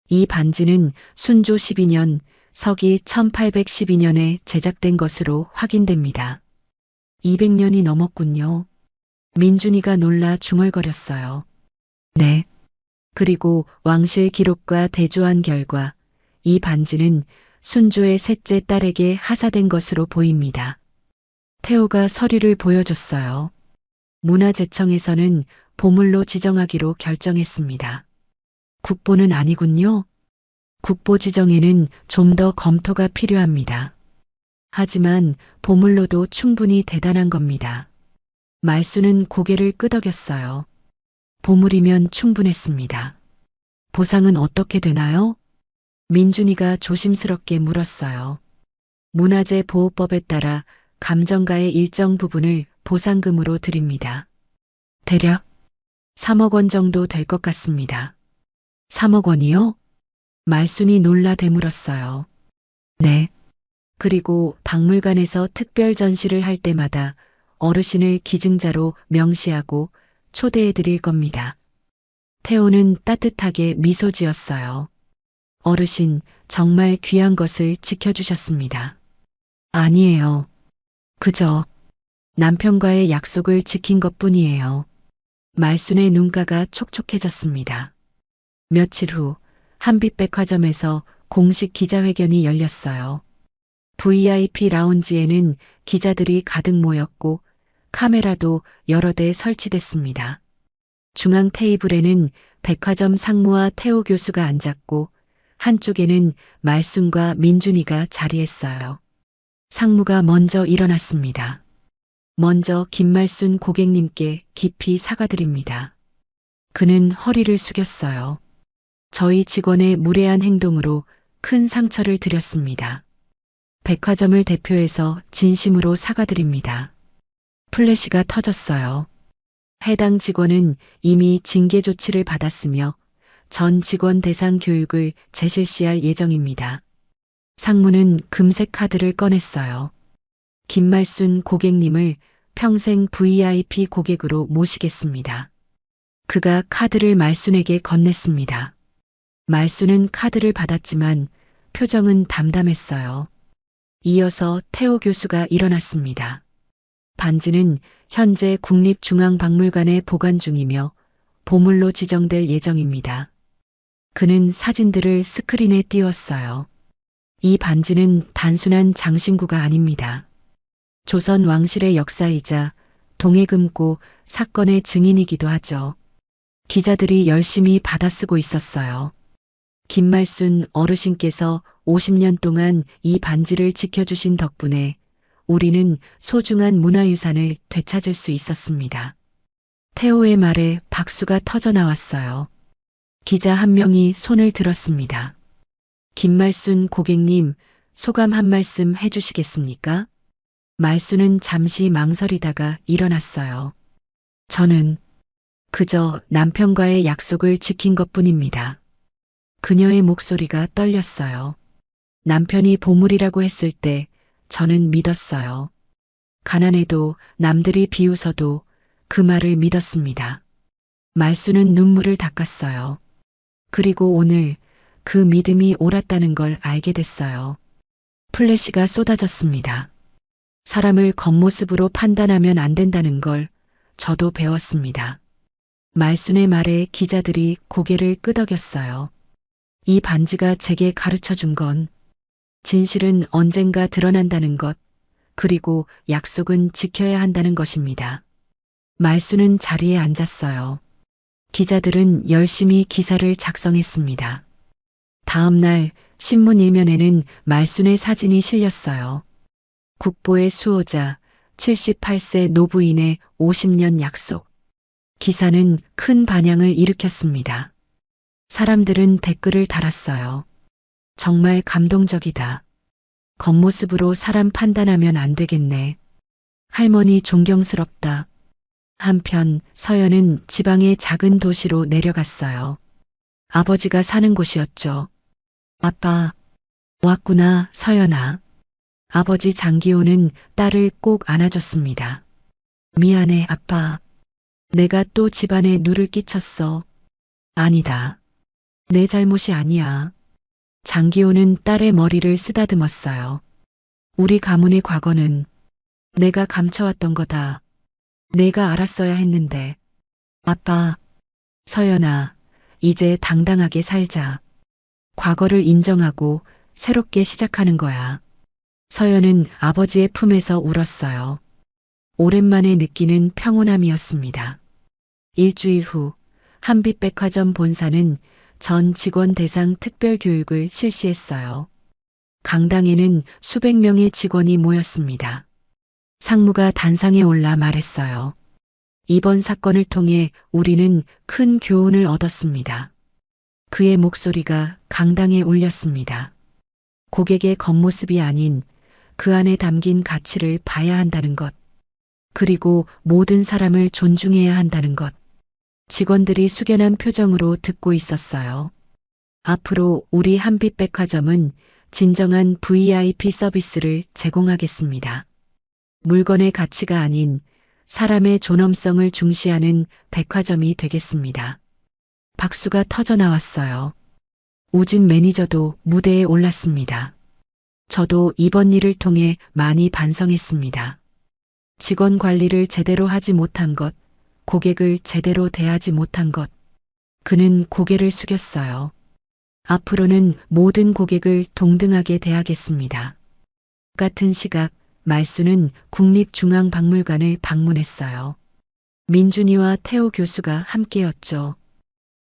이 반지는 순조 12년, 서기 1812년에 제작된 것으로 확인됩니다. 200년이 넘었군요. 민준이가 놀라 중얼거렸어요. 네. 그리고 왕실 기록과 대조한 결과 이 반지는 순조의 셋째 딸에게 하사된 것으로 보입니다. 태호가 서류를 보여줬어요. 문화재청에서는 보물로 지정하기로 결정했습니다. 국보는 아니군요. 국보 지정에는 좀 더 검토가 필요합니다. 하지만 보물로도 충분히 대단한 겁니다. 말수는 고개를 끄덕였어요. 보물이면 충분했습니다. 보상은 어떻게 되나요? 민준이가 조심스럽게 물었어요. 문화재 보호법에 따라 감정가의 일정 부분을 보상금으로 드립니다. 대략 3억 원 정도 될 것 같습니다. 3억 원이요? 말순이 놀라 되물었어요. 네. 그리고 박물관에서 특별 전시를 할 때마다 어르신을 기증자로 명시하고 초대해 드릴 겁니다. 태호는 따뜻하게 미소 지었어요. 어르신, 정말 귀한 것을 지켜주셨습니다. 아니에요. 그저 남편과의 약속을 지킨 것뿐이에요. 말순의 눈가가 촉촉해졌습니다. 며칠 후 한빛백화점에서 공식 기자회견이 열렸어요. VIP 라운지에는 기자들이 가득 모였고 카메라도 여러 대 설치됐습니다. 중앙 테이블에는 백화점 상무와 태호 교수가 앉았고 한쪽에는 말순과 민준이가 자리했어요. 상무가 먼저 일어났습니다. 먼저 김말순 고객님께 깊이 사과드립니다. 그는 허리를 숙였어요. 저희 직원의 무례한 행동으로 큰 상처를 드렸습니다. 백화점을 대표해서 진심으로 사과드립니다. 플래시가 터졌어요. 해당 직원은 이미 징계 조치를 받았으며 전 직원 대상 교육을 재실시할 예정입니다. 상무는 금색 카드를 꺼냈어요. 김말순 고객님을 평생 VIP 고객으로 모시겠습니다. 그가 카드를 말순에게 건넸습니다. 말순은 카드를 받았지만 표정은 담담했어요. 이어서 태호 교수가 일어났습니다. 반지는 현재 국립중앙박물관에 보관 중이며 보물로 지정될 예정입니다. 그는 사진들을 스크린에 띄웠어요. 이 반지는 단순한 장신구가 아닙니다. 조선 왕실의 역사이자 동해금고 사건의 증인이기도 하죠. 기자들이 열심히 받아쓰고 있었어요. 김말순 어르신께서 50년 동안 이 반지를 지켜주신 덕분에 우리는 소중한 문화유산을 되찾을 수 있었습니다. 태호의 말에 박수가 터져 나왔어요. 기자 한 명이 손을 들었습니다. 김말순 고객님, 소감 한 말씀 해주시겠습니까? 말순은 잠시 망설이다가 일어났어요. 저는 그저 남편과의 약속을 지킨 것뿐입니다. 그녀의 목소리가 떨렸어요. 남편이 보물이라고 했을 때 저는 믿었어요. 가난해도 남들이 비웃어도 그 말을 믿었습니다. 말순은 눈물을 닦았어요. 그리고 오늘 그 믿음이 옳았다는 걸 알게 됐어요. 플래시가 쏟아졌습니다. 사람을 겉모습으로 판단하면 안 된다는 걸 저도 배웠습니다. 말순의 말에 기자들이 고개를 끄덕였어요. 이 반지가 제게 가르쳐 준 건 진실은 언젠가 드러난다는 것, 그리고 약속은 지켜야 한다는 것입니다. 말순은 자리에 앉았어요. 기자들은 열심히 기사를 작성했습니다. 다음 날 신문 일면에는 말순의 사진이 실렸어요. 국보의 수호자 78세 노부인의 50년 약속. 기사는 큰 반향을 일으켰습니다. 사람들은 댓글을 달았어요. 정말 감동적이다. 겉모습으로 사람 판단하면 안 되겠네. 할머니 존경스럽다. 한편 서연은 지방의 작은 도시로 내려갔어요. 아버지가 사는 곳이었죠. 아빠, 왔구나, 서연아. 아버지 장기호는 딸을 꼭 안아줬습니다. 미안해, 아빠. 내가 또 집안에 누를 끼쳤어. 아니다. 내 잘못이 아니야. 장기호는 딸의 머리를 쓰다듬었어요. 우리 가문의 과거는 내가 감춰왔던 거다. 내가 알았어야 했는데. 아빠, 서연아, 이제 당당하게 살자. 과거를 인정하고 새롭게 시작하는 거야. 서연은 아버지의 품에서 울었어요. 오랜만에 느끼는 평온함이었습니다. 일주일 후 한빛백화점 본사는 전 직원 대상 특별 교육을 실시했어요. 강당에는 수백 명의 직원이 모였습니다. 상무가 단상에 올라 말했어요. 이번 사건을 통해 우리는 큰 교훈을 얻었습니다. 그의 목소리가 강당에 울렸습니다. 고객의 겉모습이 아닌 그 안에 담긴 가치를 봐야 한다는 것. 그리고 모든 사람을 존중해야 한다는 것. 직원들이 숙연한 표정으로 듣고 있었어요. 앞으로 우리 한빛백화점은 진정한 VIP 서비스를 제공하겠습니다. 물건의 가치가 아닌 사람의 존엄성을 중시하는 백화점이 되겠습니다. 박수가 터져 나왔어요. 우진 매니저도 무대에 올랐습니다. 저도 이번 일을 통해 많이 반성했습니다. 직원 관리를 제대로 하지 못한 것, 고객을 제대로 대하지 못한 것. 그는 고개를 숙였어요. 앞으로는 모든 고객을 동등하게 대하겠습니다. 같은 시각 말수는 국립중앙박물관을 방문했어요. 민준이와 태호 교수가 함께였죠.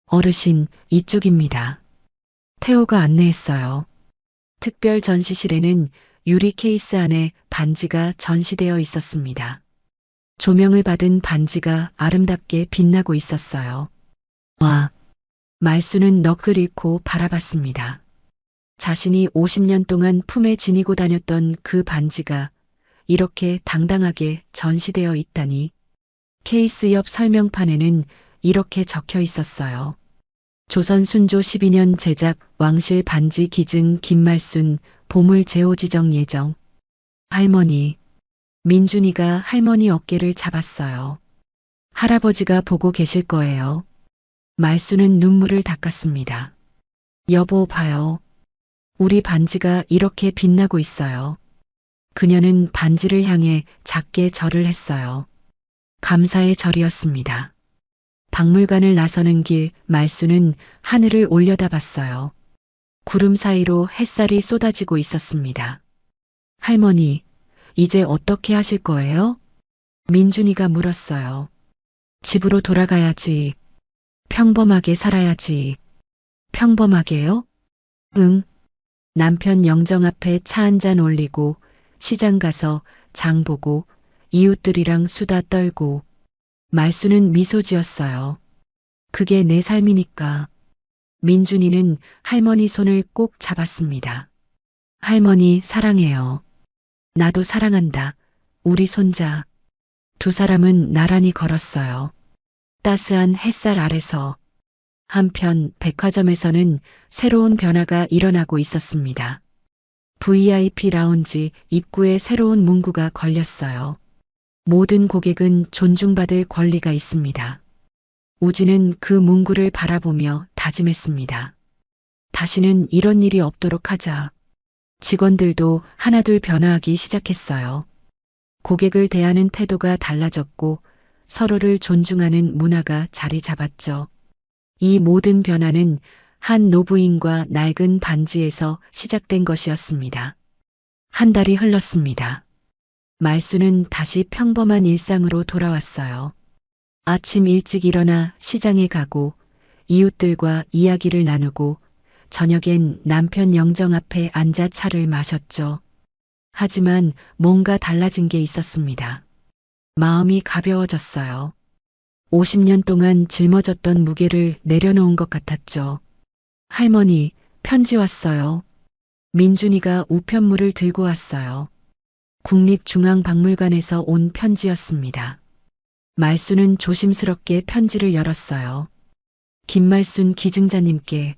어르신, 이쪽입니다. 태호가 안내했어요. 특별 전시실에는 유리 케이스 안에 반지가 전시되어 있었습니다. 조명을 받은 반지가 아름답게 빛나고 있었어요. 와, 말수는 넋을 잃고 바라봤습니다. 자신이 50년 동안 품에 지니고 다녔던 그 반지가 이렇게 당당하게 전시되어 있다니. 케이스 옆 설명판에는 이렇게 적혀 있었어요. 조선 순조 12년 제작 왕실 반지 기증 김말순 보물 제호 지정 예정. 할머니. 민준이가 할머니 어깨를 잡았어요. 할아버지가 보고 계실 거예요. 말수는 눈물을 닦았습니다. 여보 봐요. 우리 반지가 이렇게 빛나고 있어요. 그녀는 반지를 향해 작게 절을 했어요. 감사의 절이었습니다. 박물관을 나서는 길 말수는 하늘을 올려다봤어요. 구름 사이로 햇살이 쏟아지고 있었습니다. 할머니, 이제 어떻게 하실 거예요? 민준이가 물었어요. 집으로 돌아가야지. 평범하게 살아야지. 평범하게요? 응. 남편 영정 앞에 차 한 잔 올리고 시장 가서 장 보고 이웃들이랑 수다 떨고. 말수는 미소 지었어요. 그게 내 삶이니까. 민준이는 할머니 손을 꼭 잡았습니다. 할머니 사랑해요. 나도 사랑한다. 우리 손자. 두 사람은 나란히 걸었어요. 따스한 햇살 아래서. 한편 백화점에서는 새로운 변화가 일어나고 있었습니다. VIP 라운지 입구에 새로운 문구가 걸렸어요. 모든 고객은 존중받을 권리가 있습니다. 우진은 그 문구를 바라보며 다짐했습니다. 다시는 이런 일이 없도록 하자. 직원들도 하나둘 변화하기 시작했어요. 고객을 대하는 태도가 달라졌고 서로를 존중하는 문화가 자리 잡았죠. 이 모든 변화는 한 노부인과 낡은 반지에서 시작된 것이었습니다. 한 달이 흘렀습니다. 말수는 다시 평범한 일상으로 돌아왔어요. 아침 일찍 일어나 시장에 가고 이웃들과 이야기를 나누고 저녁엔 남편 영정 앞에 앉아 차를 마셨죠. 하지만 뭔가 달라진 게 있었습니다. 마음이 가벼워졌어요. 50년 동안 짊어졌던 무게를 내려놓은 것 같았죠. 할머니, 편지 왔어요. 민준이가 우편물을 들고 왔어요. 국립중앙박물관에서 온 편지였습니다. 말수는 조심스럽게 편지를 열었어요. 김말순 기증자님께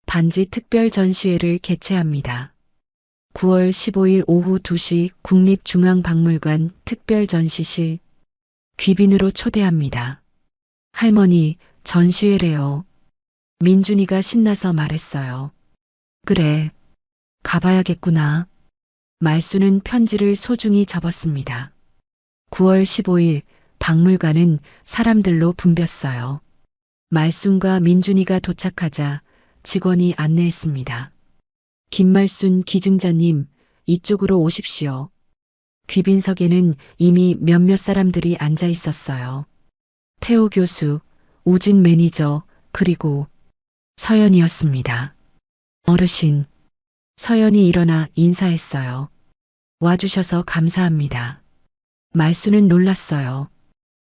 반지 특별 전시회를 개최합니다. 9월 15일 오후 2시 국립중앙박물관 특별 전시실 귀빈으로 초대합니다. 할머니, 전시회래요. 민준이가 신나서 말했어요. 그래, 가봐야겠구나. 말수는 편지를 소중히 접었습니다. 9월 15일 박물관은 사람들로 붐볐어요. 말순과 민준이가 도착하자 직원이 안내했습니다. 김말순 기증자님, 이쪽으로 오십시오. 귀빈석에는 이미 몇몇 사람들이 앉아 있었어요. 태호 교수, 우진 매니저, 그리고 서연이었습니다. 어르신, 서연이 일어나 인사했어요. 와주셔서 감사합니다. 말수는 놀랐어요.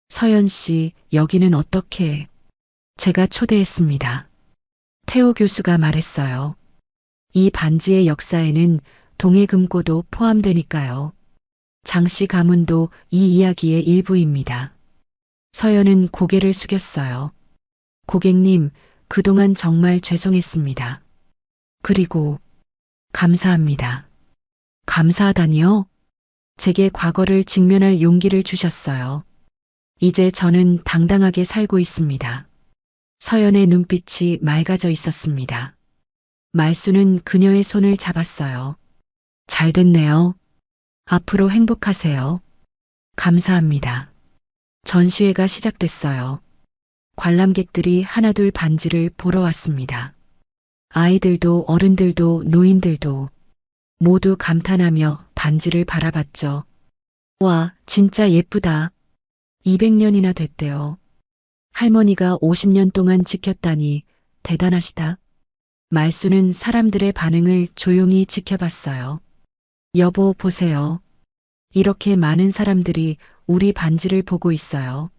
서연 씨, 여기는 어떻게? 제가 초대했습니다. 태호 교수가 말했어요. 이 반지의 역사에는 동해금고도 포함되니까요. 장씨 가문도 이 이야기의 일부입니다. 서연은 고개를 숙였어요. 고객님, 그동안 정말 죄송했습니다. 그리고 감사합니다. 감사하다니요? 제게 과거를 직면할 용기를 주셨어요. 이제 저는 당당하게 살고 있습니다. 서연의 눈빛이 맑아져 있었습니다. 말수는 그녀의 손을 잡았어요. 잘 됐네요. 앞으로 행복하세요. 감사합니다. 전시회가 시작됐어요. 관람객들이 하나둘 반지를 보러 왔습니다. 아이들도 어른들도 노인들도 모두 감탄하며 반지를 바라봤죠. 와, 진짜 예쁘다. 200년이나 됐대요. 할머니가 50년 동안 지켰다니 대단하시다. 말수는 사람들의 반응을 조용히 지켜봤어요. 여보, 보세요. 이렇게 많은 사람들이 우리 반지를 보고 있어요.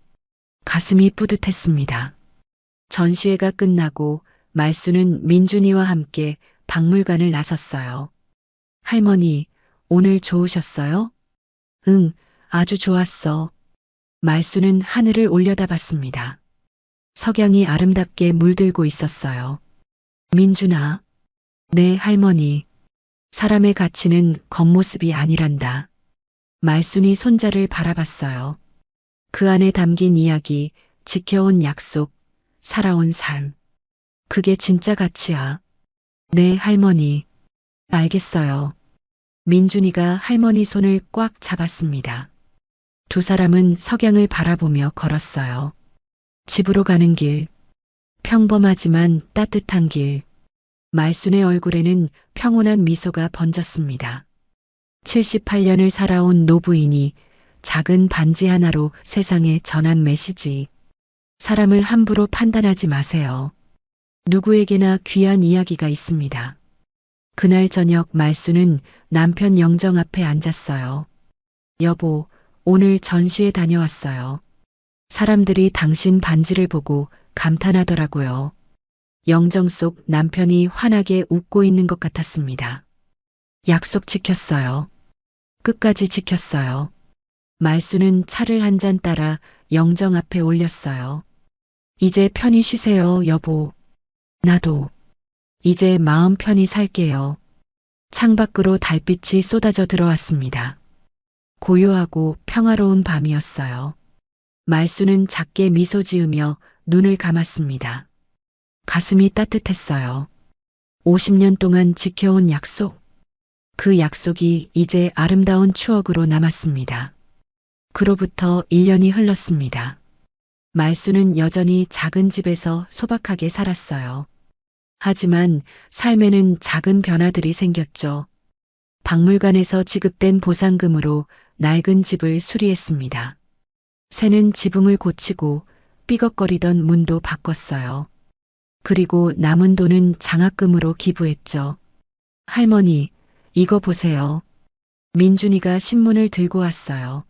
가슴이 뿌듯했습니다. 전시회가 끝나고 말수는 민준이와 함께 박물관을 나섰어요. 할머니, 오늘 좋으셨어요? 응, 아주 좋았어. 말수는 하늘을 올려다봤습니다. 석양이 아름답게 물들고 있었어요. 민준아. 네, 할머니. 사람의 가치는 겉모습이 아니란다. 말순이 손자를 바라봤어요. 그 안에 담긴 이야기, 지켜온 약속, 살아온 삶. 그게 진짜 가치야. 네, 할머니. 알겠어요. 민준이가 할머니 손을 꽉 잡았습니다. 두 사람은 석양을 바라보며 걸었어요. 집으로 가는 길. 평범하지만 따뜻한 길. 말순의 얼굴에는 평온한 미소가 번졌습니다. 78년을 살아온 노부인이 작은 반지 하나로 세상에 전한 메시지. 사람을 함부로 판단하지 마세요. 누구에게나 귀한 이야기가 있습니다. 그날 저녁 말수는 남편 영정 앞에 앉았어요. 여보, 오늘 전시회 다녀왔어요. 사람들이 당신 반지를 보고 감탄하더라고요. 영정 속 남편이 환하게 웃고 있는 것 같았습니다. 약속 지켰어요. 끝까지 지켰어요. 말수는 차를 한 잔 따라 영정 앞에 올렸어요. 이제 편히 쉬세요, 여보. 나도. 이제 마음 편히 살게요. 창밖으로 달빛이 쏟아져 들어왔습니다. 고요하고 평화로운 밤이었어요. 말수는 작게 미소 지으며 눈을 감았습니다. 가슴이 따뜻했어요. 50년 동안 지켜온 약속. 그 약속이 이제 아름다운 추억으로 남았습니다. 그로부터 1년이 흘렀습니다. 말수는 여전히 작은 집에서 소박하게 살았어요. 하지만 삶에는 작은 변화들이 생겼죠. 박물관에서 지급된 보상금으로 낡은 집을 수리했습니다. 새는 지붕을 고치고 삐걱거리던 문도 바꿨어요. 그리고 남은 돈은 장학금으로 기부했죠. 할머니, 이거 보세요. 민준이가 신문을 들고 왔어요.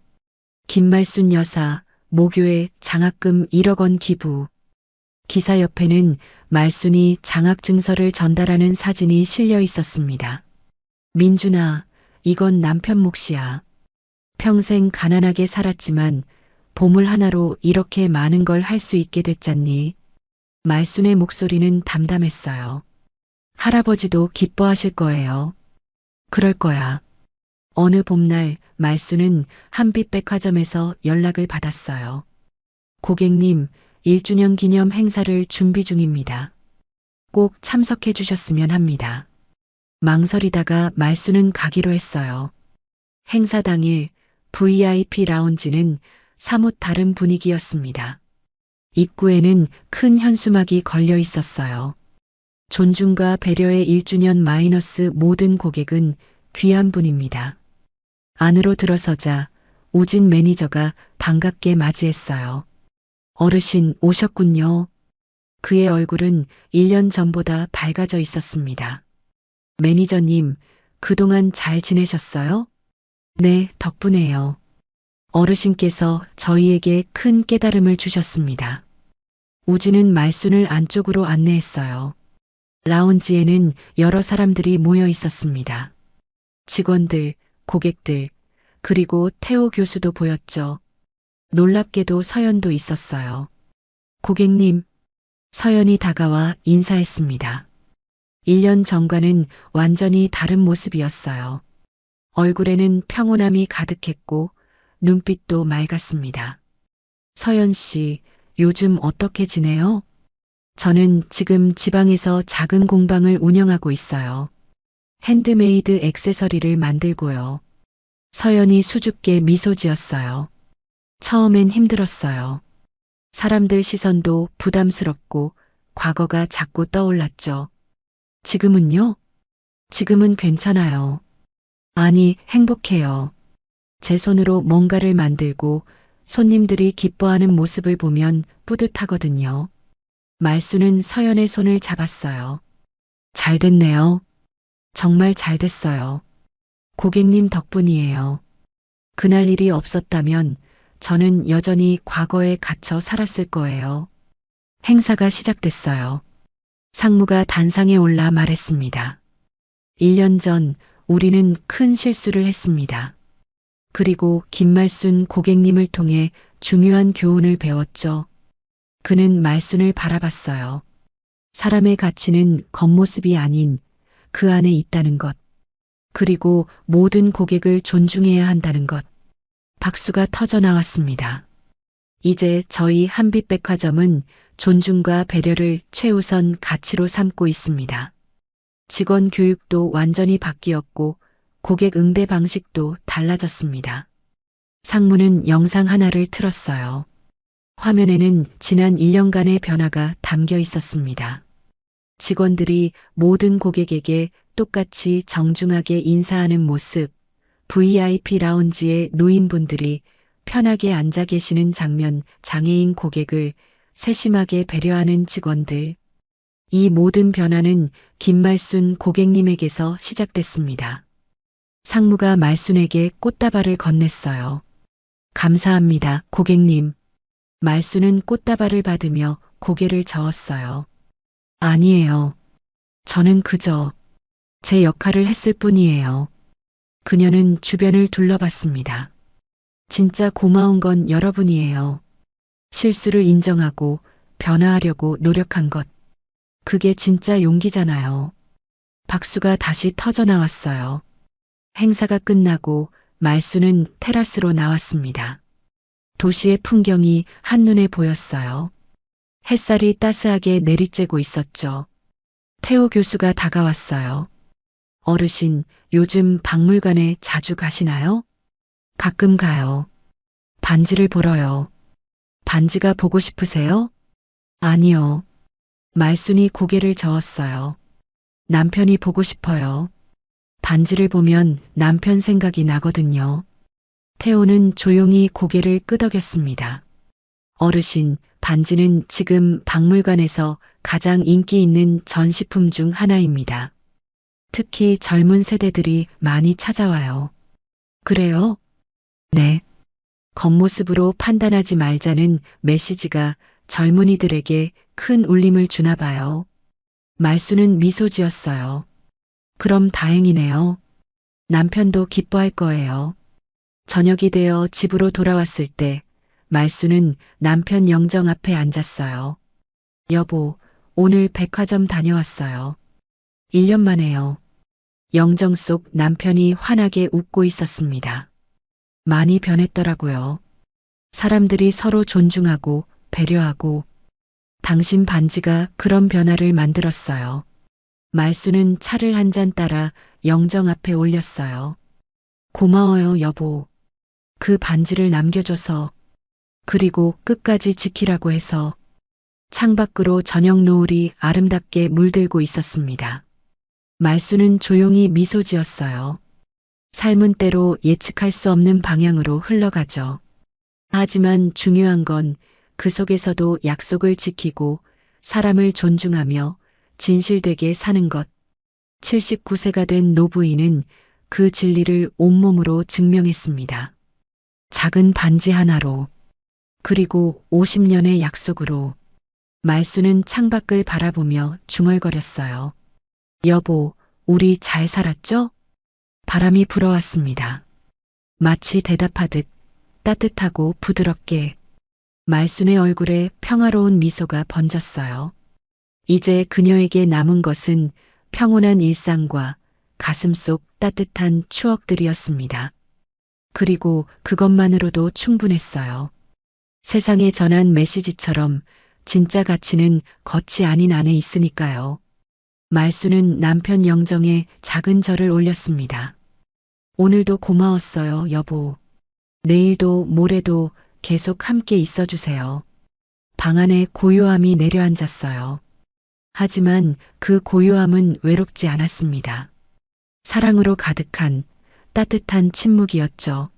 김말순 여사, 모교에 장학금 1억 원 기부. 기사 옆에는 말순이 장학증서를 전달하는 사진이 실려 있었습니다. 민준아, 이건 남편 몫이야. 평생 가난하게 살았지만 보물 하나로 이렇게 많은 걸 할 수 있게 됐잖니. 말순의 목소리는 담담했어요. 할아버지도 기뻐하실 거예요. 그럴 거야. 어느 봄날 말순은 한빛백화점에서 연락을 받았어요. 고객님, 1주년 기념 행사를 준비 중입니다. 꼭 참석해 주셨으면 합니다. 망설이다가 말순은 가기로 했어요. 행사 당일 VIP 라운지는 사뭇 다른 분위기였습니다. 입구에는 큰 현수막이 걸려 있었어요. 존중과 배려의 1주년 마이너스 모든 고객은 귀한 분입니다. 안으로 들어서자 우진 매니저가 반갑게 맞이했어요. 어르신 오셨군요. 그의 얼굴은 1년 전보다 밝아져 있었습니다. 매니저님, 그동안 잘 지내셨어요? 네, 덕분에요. 어르신께서 저희에게 큰 깨달음을 주셨습니다. 우진은 말순을 안쪽으로 안내했어요. 라운지에는 여러 사람들이 모여 있었습니다. 직원들, 고객들, 그리고 태호 교수도 보였죠. 놀랍게도 서연도 있었어요. 고객님, 서연이 다가와 인사했습니다. 1년 전과는 완전히 다른 모습이었어요. 얼굴에는 평온함이 가득했고 눈빛도 맑았습니다. 서연 씨, 요즘 어떻게 지내요? 저는 지금 지방에서 작은 공방을 운영하고 있어요. 핸드메이드 액세서리를 만들고요. 서연이 수줍게 미소 지었어요. 처음엔 힘들었어요. 사람들 시선도 부담스럽고 과거가 자꾸 떠올랐죠. 지금은요? 지금은 괜찮아요. 아니, 행복해요. 제 손으로 뭔가를 만들고 손님들이 기뻐하는 모습을 보면 뿌듯하거든요. 말수는 서연의 손을 잡았어요. 잘 됐네요. 정말 잘 됐어요. 고객님 덕분이에요. 그날 일이 없었다면 저는 여전히 과거에 갇혀 살았을 거예요. 행사가 시작됐어요. 상무가 단상에 올라 말했습니다. 1년 전 우리는 큰 실수를 했습니다. 그리고 김말순 고객님을 통해 중요한 교훈을 배웠죠. 그는 말순을 바라봤어요. 사람의 가치는 겉모습이 아닌 그 안에 있다는 것. 그리고 모든 고객을 존중해야 한다는 것. 박수가 터져 나왔습니다. 이제 저희 한빛백화점은 존중과 배려를 최우선 가치로 삼고 있습니다. 직원 교육도 완전히 바뀌었고 고객 응대 방식도 달라졌습니다. 상무는 영상 하나를 틀었어요. 화면에는 지난 1년간의 변화가 담겨 있었습니다. 직원들이 모든 고객에게 똑같이 정중하게 인사하는 모습, VIP 라운지의 노인분들이 편하게 앉아 계시는 장면, 장애인 고객을 세심하게 배려하는 직원들. 이 모든 변화는 김말순 고객님에게서 시작됐습니다. 상무가 말순에게 꽃다발을 건넸어요. 감사합니다, 고객님. 말순은 꽃다발을 받으며 고개를 저었어요. 아니에요. 저는 그저 제 역할을 했을 뿐이에요. 그녀는 주변을 둘러봤습니다. 진짜 고마운 건 여러분이에요. 실수를 인정하고 변화하려고 노력한 것. 그게 진짜 용기잖아요. 박수가 다시 터져 나왔어요. 행사가 끝나고 말수는 테라스로 나왔습니다. 도시의 풍경이 한눈에 보였어요. 햇살이 따스하게 내리쬐고 있었죠. 태호 교수가 다가왔어요. 어르신, 요즘 박물관에 자주 가시나요? 가끔 가요. 반지를 보러요. 반지가 보고 싶으세요? 아니요. 말순이 고개를 저었어요. 남편이 보고 싶어요. 반지를 보면 남편 생각이 나거든요. 태호는 조용히 고개를 끄덕였습니다. 어르신, 반지는 지금 박물관에서 가장 인기 있는 전시품 중 하나입니다. 특히 젊은 세대들이 많이 찾아와요. 그래요? 네. 겉모습으로 판단하지 말자는 메시지가 젊은이들에게 큰 울림을 주나 봐요. 말수는 미소 지었어요. 그럼 다행이네요. 남편도 기뻐할 거예요. 저녁이 되어 집으로 돌아왔을 때 말수는 남편 영정 앞에 앉았어요. 여보, 오늘 백화점 다녀왔어요. 1년 만에요. 영정 속 남편이 환하게 웃고 있었습니다. 많이 변했더라고요. 사람들이 서로 존중하고 배려하고 당신 반지가 그런 변화를 만들었어요. 말수는 차를 한 잔 따라 영정 앞에 올렸어요. 고마워요, 여보. 그 반지를 남겨줘서 그리고 끝까지 지키라고 해서. 창밖으로 저녁 노을이 아름답게 물들고 있었습니다. 말수는 조용히 미소 지었어요. 삶은 때로 예측할 수 없는 방향으로 흘러가죠. 하지만 중요한 건 그 속에서도 약속을 지키고 사람을 존중하며 진실되게 사는 것. 79세가 된 노부인은 그 진리를 온몸으로 증명했습니다. 작은 반지 하나로, 그리고 50년의 약속으로. 말수는 창밖을 바라보며 중얼거렸어요. 여보, 우리 잘 살았죠? 바람이 불어왔습니다. 마치 대답하듯 따뜻하고 부드럽게. 말순의 얼굴에 평화로운 미소가 번졌어요. 이제 그녀에게 남은 것은 평온한 일상과 가슴 속 따뜻한 추억들이었습니다. 그리고 그것만으로도 충분했어요. 세상에 전한 메시지처럼 진짜 가치는 겉이 아닌 안에 있으니까요. 말수는 남편 영정에 작은 절을 올렸습니다. 오늘도 고마웠어요, 여보. 내일도 모레도 계속 함께 있어 주세요. 방 안에 고요함이 내려앉았어요. 하지만 그 고요함은 외롭지 않았습니다. 사랑으로 가득한 따뜻한 침묵이었죠.